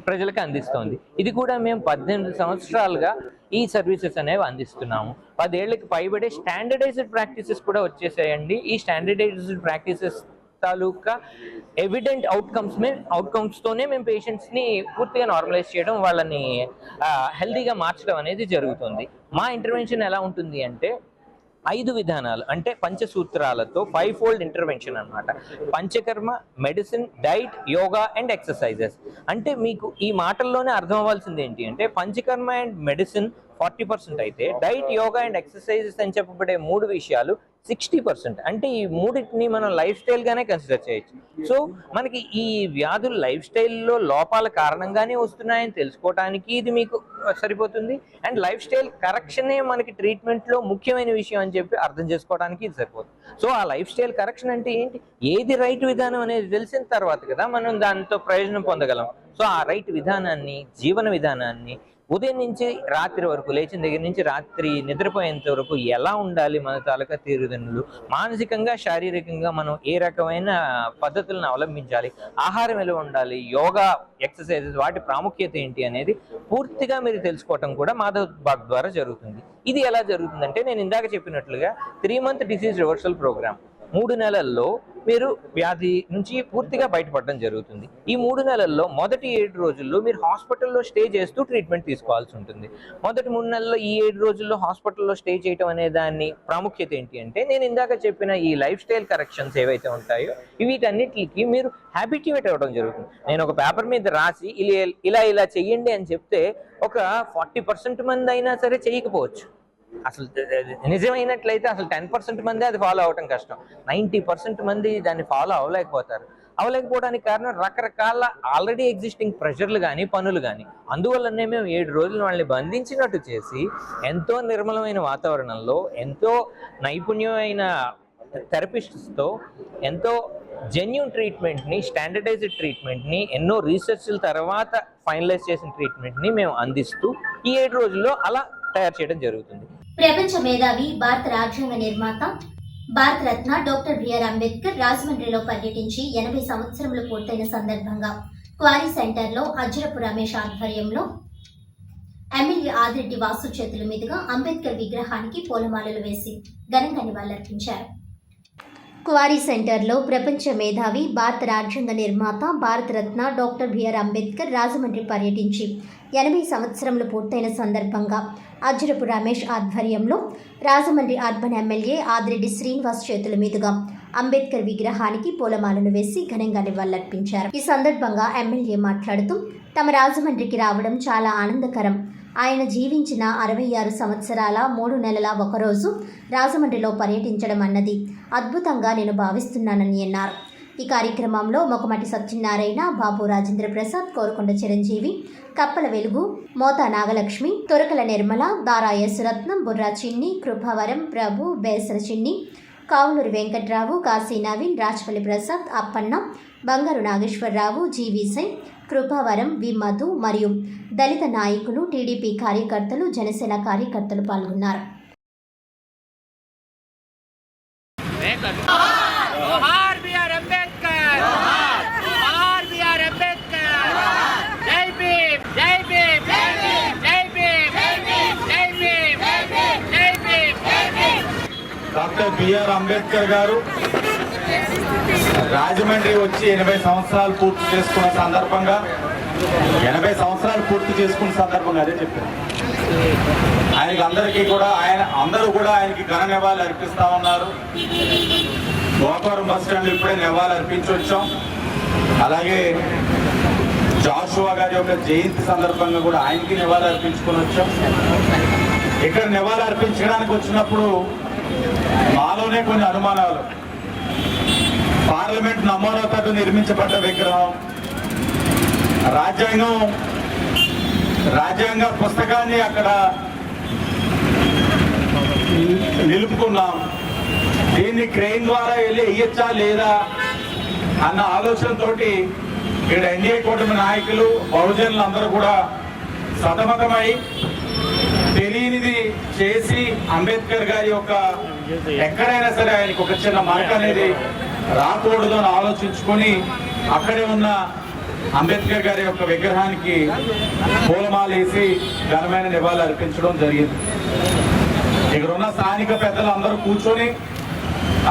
ప్రజలకు అందిస్తోంది. ఇది కూడా మేము 18 సంవత్సరాలుగా ఈ సర్వీసెస్ అనేవి అందిస్తున్నాము. 10 ఏళ్ళకి పైబడే స్టాండర్డైజ్డ్ ప్రాక్టీసెస్ కూడా వచ్చేసాయండి. ఈ స్టాండర్డైజ్డ్ ప్రాక్టీసెస్ తాలూకా ఎవిడెంట్ అవుట్కమ్స్తోనే మేము పేషెంట్స్ని పూర్తిగా నార్మలైజ్ చేయడం, వాళ్ళని హెల్తీగా మార్చడం అనేది జరుగుతుంది. మా ఇంటర్వెన్షన్ ఎలా ఉంటుంది అంటే 5 విధానాలు, అంటే పంచసూత్రాలతో 5-fold ఇంటర్వెన్షన్ అనమాట. Panchakarma, medicine, diet, yoga and exercises. అంటే మీకు ఈ మాటల్లోనే అర్థం అవ్వాల్సింది ఏంటి అంటే పంచకర్మ అండ్ మెడిసిన్ 40% అయితే డైట్, యోగా అండ్ ఎక్సర్సైజెస్ అని చెప్పబడే 3 విషయాలు 60%. అంటే ఈ 3టిని మనం లైఫ్ స్టైల్గానే కన్సిడర్ చేయొచ్చు. సో మనకి ఈ వ్యాధులు లైఫ్ స్టైల్లో లోపాల కారణంగానే వస్తున్నాయని తెలుసుకోవడానికి ఇది మీకు సరిపోతుంది. అండ్ లైఫ్ స్టైల్ కరెక్షనే మనకి ట్రీట్మెంట్లో ముఖ్యమైన విషయం అని చెప్పి అర్థం చేసుకోవడానికి ఇది సరిపోతుంది. సో ఆ లైఫ్ స్టైల్ కరెక్షన్ అంటే ఏంటి, ఏది రైట్ విధానం అనేది తెలిసిన తర్వాత కదా మనం దాంతో ప్రయోజనం పొందగలం. సో ఆ రైట్ విధానాన్ని, జీవన విధానాన్ని ఉదయం నుంచి రాత్రి వరకు, లేచిన దగ్గర నుంచి రాత్రి నిద్రపోయేంత వరకు ఎలా ఉండాలి మన తాలూకా తీరుదన్నులు, మానసికంగా, శారీరకంగా మనం ఏ రకమైన పద్ధతులను అవలంబించాలి, ఆహారం ఎలా ఉండాలి, యోగా, ఎక్సర్సైజెస్ వాటి ప్రాముఖ్యత ఏంటి అనేది పూర్తిగా మీరు తెలుసుకోవటం కూడా మాధవబాగ్ ద్వారా జరుగుతుంది. ఇది ఎలా జరుగుతుందంటే నేను ఇందాక చెప్పినట్లుగా 3-month డిసీజ్ రివర్సల్ ప్రోగ్రామ్. 3 నెలల్లో మీరు వ్యాధి నుంచి పూర్తిగా బయటపడడం జరుగుతుంది. ఈ 3 నెలల్లో మొదటి 7 రోజుల్లో మీరు హాస్పిటల్లో స్టే చేస్తూ ట్రీట్మెంట్ తీసుకోవాల్సి ఉంటుంది. మొదటి 3 నెలల్లో ఈ 7 రోజుల్లో హాస్పిటల్లో స్టే చేయడం అనే దాని ప్రాముఖ్యత ఏంటి అంటే నేను ఇందాక చెప్పిన ఈ లైఫ్ స్టైల్ కరెక్షన్స్ ఏవైతే ఉంటాయో వీటన్నిటికి మీరు హ్యాబిట్యుయేట్ అవ్వడం జరుగుతుంది. నేను ఒక పేపర్ మీద రాసి ఇలా చెయ్యండి అని చెప్తే ఒక 40% మంది అయినా సరే చేయకపోవచ్చు. అసలు నిజమైనట్లయితే అసలు 10% మంది అది ఫాలో అవటం కష్టం. 90% మంది దాన్ని ఫాలో అవ్వలేకపోవడానికి కారణం రకరకాల ఆల్రెడీ ఎగ్జిస్టింగ్ ప్రెషర్లు కానీ, పనులు కానీ. అందువల్లనే మేము 7 రోజులు వాళ్ళని బంధించినట్టు చేసి ఎంతో నిర్మలమైన వాతావరణంలో, ఎంతో నైపుణ్యమైన థెరపిస్ట్స్తో, ఎంతో జెన్యూన్ ట్రీట్మెంట్ని, స్టాండర్డైజ్డ్ ట్రీట్మెంట్ని, ఎన్నో రీసెర్చ్ల తర్వాత ఫైనలైజ్ చేసిన ట్రీట్మెంట్ని మేము అందిస్తూ ఈ 7 రోజుల్లో అలా తయారు చేయడం జరుగుతుంది. ప్రపంచ మేధావి, భారత రాజ్యాంగ నిర్మాత, భారతరత్న డాక్టర్ బిఆర్ అంబేద్కర్ రాజమండ్రిలో పర్యటించి 80 సంవత్సరములు పూర్తయిన సందర్భంగా క్వారీ సెంటర్లో అజ్జరపు రమేష్ ఆధ్వర్యంలో ఎమ్మెల్యే ఆదిరెడ్డి వాసు చేతుల మీదుగా అంబేద్కర్ విగ్రహానికి పూలమాలలు వేసి ఘనంగా నివాళులర్పించారు. కువారీ సెంటర్లో ప్రపంచ మేధావి, భారత రాజ్యాంగ నిర్మాత, భారతరత్న డాక్టర్ బిఆర్ అంబేద్కర్ రాజమండ్రి పర్యటించి 80 సంవత్సరములు పూర్తయిన సందర్భంగా అజ్జరపు రమేష్ ఆధ్వర్యంలో రాజమండ్రి అర్బన్ ఎమ్మెల్యే ఆదిరెడ్డి శ్రీనివాస్ చేతుల మీదుగా అంబేద్కర్ విగ్రహానికి పూలమాలలు వేసి ఘనంగా నివాళులర్పించారు. ఈ సందర్భంగా ఎమ్మెల్యే మాట్లాడుతూ తమ రాజమండ్రికి రావడం చాలా ఆనందకరం. ఆయన జీవించిన 66 సంవత్సరాల 3 నెలల ఒకరోజు రాజమండ్రిలో పర్యటించడం అన్నది అద్భుతంగా నేను భావిస్తున్నానని అన్నారు. ఈ కార్యక్రమంలో మొకమటి సత్యనారాయణ, బాబు రాజేంద్ర ప్రసాద్, కోరుకొండ చిరంజీవి, కప్పల వెలుగు, మోతా నాగలక్ష్మి, తొరకల నిర్మల, దారా యశరత్నం, బుర్రా చిన్ని, కృపావరం ప్రభు, బేసర చిన్ని, కావులూరి వెంకట్రావు, కాశీ నవీన్, రాజపల్లి ప్రసాద్, అప్పన్న, బంగారు నాగేశ్వరరావు, జీవీసై, కృపావరం, వి మధు మరియు దళిత నాయకులు, టీడీపీ కార్యకర్తలు, జనసేన కార్యకర్తలు పాల్గొన్నారు. డాక్టర్ బిఆర్ అంబేద్కర్ గారు రాజమండ్రి వచ్చి 80 సంవత్సరాలు పూర్తి చేసుకున్న సందర్భంగా 80 సంవత్సరాలు పూర్తి చేసుకున్న సందర్భంగా అదే చెప్పారు. ఆయనకి అందరికీ కూడా అందరూ కూడా ఆయనకి ఘన నివాళులు అర్పిస్తా ఉన్నారు. గోకవరం బస్ స్టాండ్ ఇప్పుడే నివాళులు అర్పించి వచ్చాం. అలాగే జాషువా గారి యొక్క జయంతి సందర్భంగా కూడా ఆయనకి నివాళులు అర్పించుకొని వచ్చాం. ఇక్కడ నివాళులు అర్పించడానికి వచ్చినప్పుడు మాలోనే కొన్ని అనుమానాలు. పార్లమెంట్ నమూనాతో నిర్మించబడ్డ విగ్రహం, రాజ్యాంగ పుస్తకాన్ని అక్కడ నిలుపుకున్నాం. దీన్ని క్రెయిన్ ద్వారా వెళ్ళి వేయచ్చా లేదా అన్న ఆలోచనతోటి ఇక్కడ ఎన్డీఏ కూటమి నాయకులు, బహుజనులు అందరూ కూడా సతమతమై తెలియనిది చేసి అంబేద్కర్ గారి యొక్క ఎక్కడైనా సరే ఆయనకి ఒక చిన్న మార్క్ అనేది రాకూడదు అని ఆలోచించుకొని అక్కడే ఉన్న అంబేద్కర్ గారి యొక్క విగ్రహానికి పూలమాలేసి ఘనమైన నివాళులు అర్పించడం జరిగింది. ఇక్కడ ఉన్న స్థానిక పెద్దలు అందరూ కూర్చొని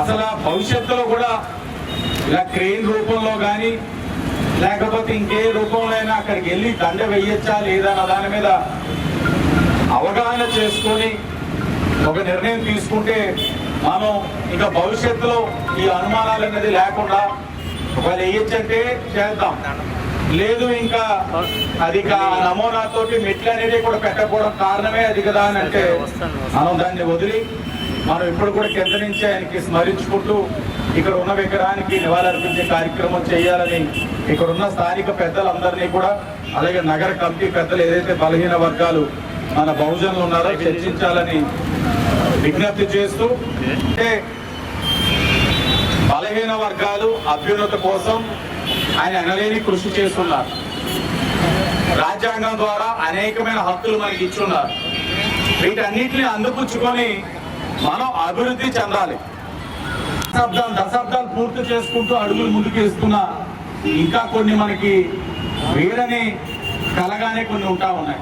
అసలు భవిష్యత్తులో కూడా ఇలా క్రెయిన్ రూపంలో కానీ లేకపోతే ఇంకే రూపంలో అయినా అక్కడికి వెళ్ళి దండ వెయ్యొచ్చా లేదా అన్న దాని మీద అవగాహన చేసుకొని ఒక నిర్ణయం తీసుకుంటే మనం ఇంకా భవిష్యత్తులో ఈ అనుమానాలు అనేది లేకుండా ఒకవేళ వేయచ్చంటే చేద్దాం, లేదు ఇంకా అది నమూనాతోటి మెట్లు అనేది కూడా పెట్టకపోవడం కారణమే అది కదా అని అంటే మనం దాన్ని వదిలి మనం ఇప్పుడు కూడా కింద నుంచి ఆయనకి స్మరించుకుంటూ ఇక్కడ ఉన్న విగ్రహానికి నివాళులర్పించే కార్యక్రమం చేయాలని ఇక్కడ ఉన్న స్థానిక పెద్దలందరినీ కూడా, అలాగే నగర కమిటీ పెద్దలు ఏదైతే బలహీన వర్గాలు మన బహుజనులు ఉన్నారో చర్చించాలని విజ్ఞప్తి చేస్తూ, అంటే బలహీన వర్గాలు అభ్యున్నత కోసం ఆయన అనలేని కృషి చేస్తున్నారు. రాజ్యాంగం ద్వారా అనేకమైన హక్కులు మనకి ఇచ్చున్నారు. వీటన్నిటిని అందిపుచ్చుకొని మనం అభివృద్ధి చెందాలి. దశాబ్దాలు పూర్తి చేసుకుంటూ అడుగులు ముందుకు వేస్తున్నా ఇంకా కొన్ని మనకి వీడని కలగానే కొన్ని ఉంటా ఉన్నాయి.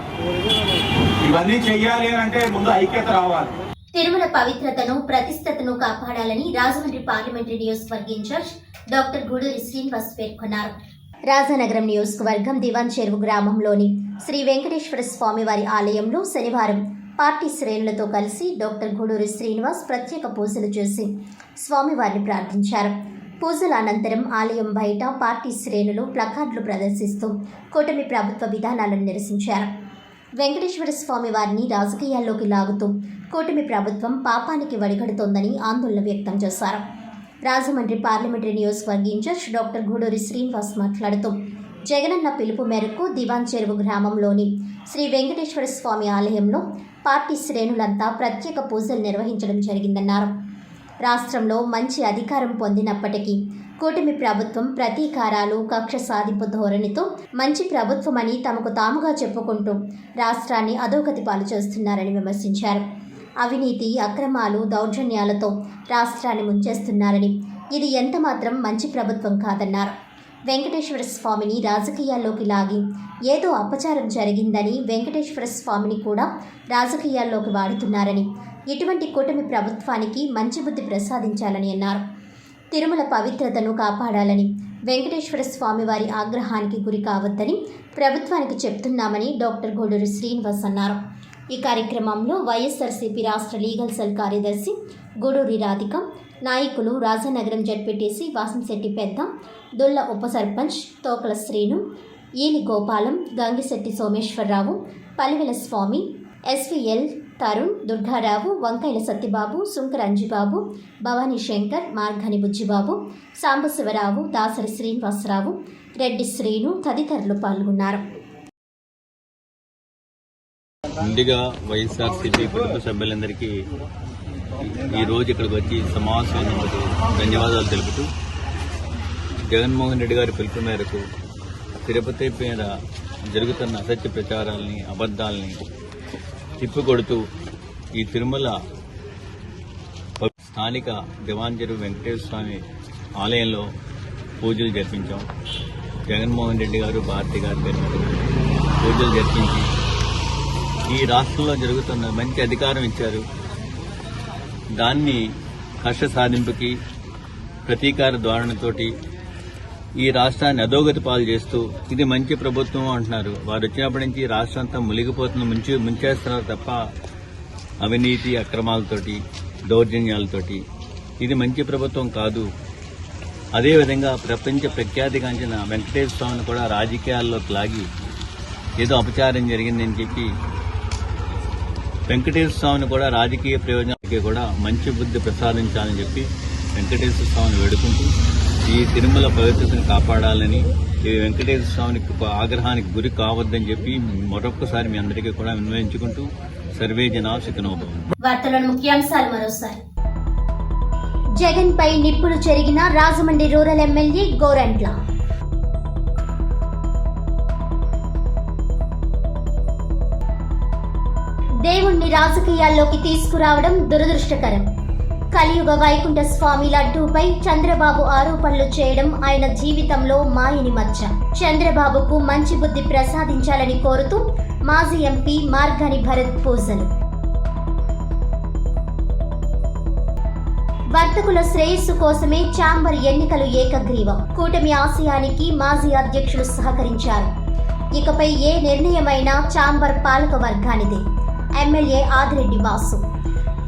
ఇవన్నీ చెయ్యాలి అంటే ముందు ఐక్యత రావాలి. తిరుమల పవిత్రతను, ప్రతిష్టతను కాపాడాలని రాజమండ్రి పార్లమెంటరీ నియోజకవర్గ ఇన్ఛార్జ్ డాక్టర్ గూడూరి శ్రీనివాస్ పేర్కొన్నారు. రాజానగరం నియోజకవర్గం దివాన్ చెరువు గ్రామంలోని శ్రీ వెంకటేశ్వర స్వామి వారి ఆలయంలో శనివారం పార్టీ శ్రేణులతో కలిసి డాక్టర్ గూడూరి శ్రీనివాస్ ప్రత్యేక పూజలు చేసి స్వామివారిని ప్రార్థించారు. పూజల అనంతరం ఆలయం బయట పార్టీ శ్రేణులు ప్లకార్డులు ప్రదర్శిస్తూ కూటమి ప్రభుత్వ విధానాలను నిరసించారు. వెంకటేశ్వర స్వామి వారిని రాజకీయాల్లోకి లాగుతూ కూటమి ప్రభుత్వం పాపానికి వడిగడుతోందని ఆందోళన వ్యక్తం చేశారు. రాజమండ్రి పార్లమెంటరీ నియోజకవర్గ ఇన్ఛార్జ్ డాక్టర్ గూడూరి శ్రీనివాస్ మాట్లాడుతూ జగనన్న పిలుపు మేరకు దివాన్ చెరువు గ్రామంలోని శ్రీ వెంకటేశ్వర స్వామి ఆలయంలో పార్టీ శ్రేణులంతా ప్రత్యేక పూజలు నిర్వహించడం జరిగిందన్నారు. రాష్ట్రంలో మంచి అధికారం పొందినప్పటికీ కూటమి ప్రభుత్వం ప్రతీకారాలు, కక్ష సాధింపు ధోరణితో మంచి ప్రభుత్వమని తమకు తాముగా చెప్పుకుంటూ రాష్ట్రాన్ని అధోగతి పాలు చేస్తున్నారని విమర్శించారు. అవినీతి, అక్రమాలు, దౌర్జన్యాలతో రాష్ట్రాన్ని ముంచేస్తున్నారని, ఇది ఎంతమాత్రం మంచి ప్రభుత్వం కాదన్నారు. వెంకటేశ్వర స్వామిని రాజకీయాల్లోకి లాగి ఏదో అపచారం జరిగిందని వెంకటేశ్వర స్వామిని కూడా రాజకీయాల్లోకి వాడుతున్నారని, ఇటువంటి కూటమి ప్రభుత్వానికి మంచి బుద్ధి ప్రసాదించాలని అన్నారు. తిరుమల పవిత్రతను కాపాడాలని, వెంకటేశ్వర స్వామి వారి ఆగ్రహానికి గురి కావద్దని ప్రభుత్వానికి చెప్తున్నామని డాక్టర్ గూడూరు శ్రీనివాస్ అన్నారు. ఈ కార్యక్రమంలో వైఎస్ఆర్సీపీ రాష్ట్ర లీగల్ సెల్ కార్యదర్శి గూడూరి రాధిక, నాయకులు రాజానగరం జడ్పీటీసీ వాసంశెట్టి పెద్ద, దొల్ల ఉప సర్పంచ్ తోకల శ్రీను, ఈలి గోపాలం, గంగిశెట్టి సోమేశ్వరరావు, పలివెల స్వామి, ఎస్వీఎల్ తరుణ్, దుర్గారావు, వంకాయల సత్యబాబు, సుంకర అంజిబాబు, భవానీ శంకర్, మార్గాని బుజ్జిబాబు, సాంబశివరావు, దాసరి శ్రీనివాసరావు, రెడ్డి శ్రీను తదితరులు పాల్గొన్నారు. ముందుగా వైఎస్ఆర్సీపీ కుటుంబ సభ్యులందరికీ ఈరోజు ఇక్కడికి వచ్చి సమావేశమైనందుకు ధన్యవాదాలు తెలుపుతూ, జగన్మోహన్ రెడ్డి గారి పిలుపు మేరకు తిరుపతి మీద జరుగుతున్న అసత్య ప్రచారాలని, అబద్ధాలని తిప్పికొడుతూ ఈ తిరుమల స్థానిక దివాంజరు వెంకటేశ్వర స్వామి ఆలయంలో పూజలు జరిపించాం. జగన్మోహన్ రెడ్డి గారు, భారతి గారి పేరు మీద పూజలు జరిపించి ఈ రాష్ట్రంలో జరుగుతున్న మంచి అధికారం ఇచ్చారు. దాన్ని కష్ట సాధింపుకి ప్రతీకార ధోరణితోటి ఈ రాష్ట్రాన్ని అధోగతి పాలు చేస్తూ ఇది మంచి ప్రభుత్వం అంటున్నారు. వారు వచ్చినప్పటి నుంచి రాష్ట్రం అంతా మునిగిపోతున్న ముంచేస్తున్నారు తప్ప అవినీతి అక్రమాలతోటి, దౌర్జన్యాలతోటి. ఇది మంచి ప్రభుత్వం కాదు. అదేవిధంగా ప్రపంచ ప్రఖ్యాతిగాంచిన వెంకటేశ్వర స్వామిని కూడా రాజకీయాల్లోకి లాగి ఏదో అపచారం జరిగిందని చెప్పి వెంకటేశ్వర స్వామిని కూడా రాజకీయ ప్రయోజనాలకి కూడా మంచి బుద్ధి ప్రసాదించాలని చెప్పి వెంకటేశ్వర స్వామిని వేడుకుంటూ ఈ తిరుమల పవిత్రతను కాపాడాలని, ఈ వెంకటేశ్వర స్వామికి ఆగ్రహానికి గురి కావద్దని చెప్పి మరొకసారి మీ అందరికీ కూడా విన్నవించుకుంటూ సర్వే జనా సుఖినో భవంతు. వార్తలోని ముఖ్యాంశాలు మరోసారి. జగన్ పై నిప్పులు చెరిగిన రాజమండ్రి రూరల్ ఎమ్మెల్యే గోరంట్ల. దేవుణ్ణి రాజకీయాల్లోకి తీసుకురావడం దురదృష్టకరం. కలియుగ వైకుంఠ స్వామి లడ్డూపై చంద్రబాబు ఆరోపణలు చేయడం ఆయన జీవితంలో మాయని మచ్చ. చంద్రబాబుకు మంచి బుద్ధి ప్రసాదించాలని కోరుతూ మాజీ ఎంపీ మార్గాని భరత్ పూజలు. వర్తకుల శ్రేయస్సు కోసమే ఛాంబర్ ఎన్నికలు ఏకగ్రీవం. కూటమి ఆశయానికి మాజీ అధ్యక్షులు సహకరించారు. ఇకపై ఏ నిర్ణయమైనా ఛాంబర్ పాలక వర్గానిదే. ఎమ్మెల్యే ఆదిరెడ్డి వాసు.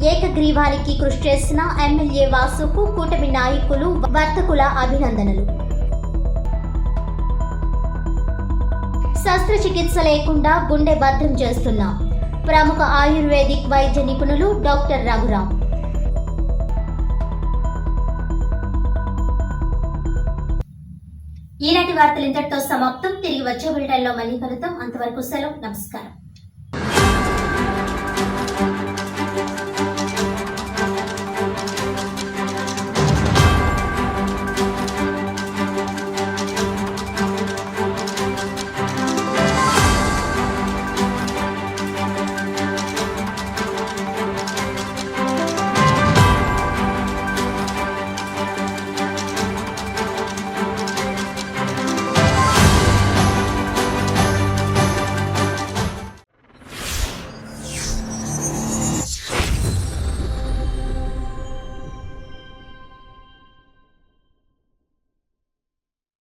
ఏకగ్రీవానికి కృషి చేసిన ఎమ్మెల్యే వాసుకు కూటమి నాయకులు, వర్తకుల అభినందనలు. శస్త్రచికిత్స లేకుండా గుండె భద్రం చేస్తున్న ప్రముఖ ఆయుర్వేదిక్ వైద్య నిపుణులు డాక్టర్ రఘురాం. ఈనాటి వార్తలు ఇంతటితో సమాప్తం. తిరిగి వచ్చే బులెటిన్లో మళ్ళీ కలుద్దాం. అంతవరకు సెలవు. నమస్కారం.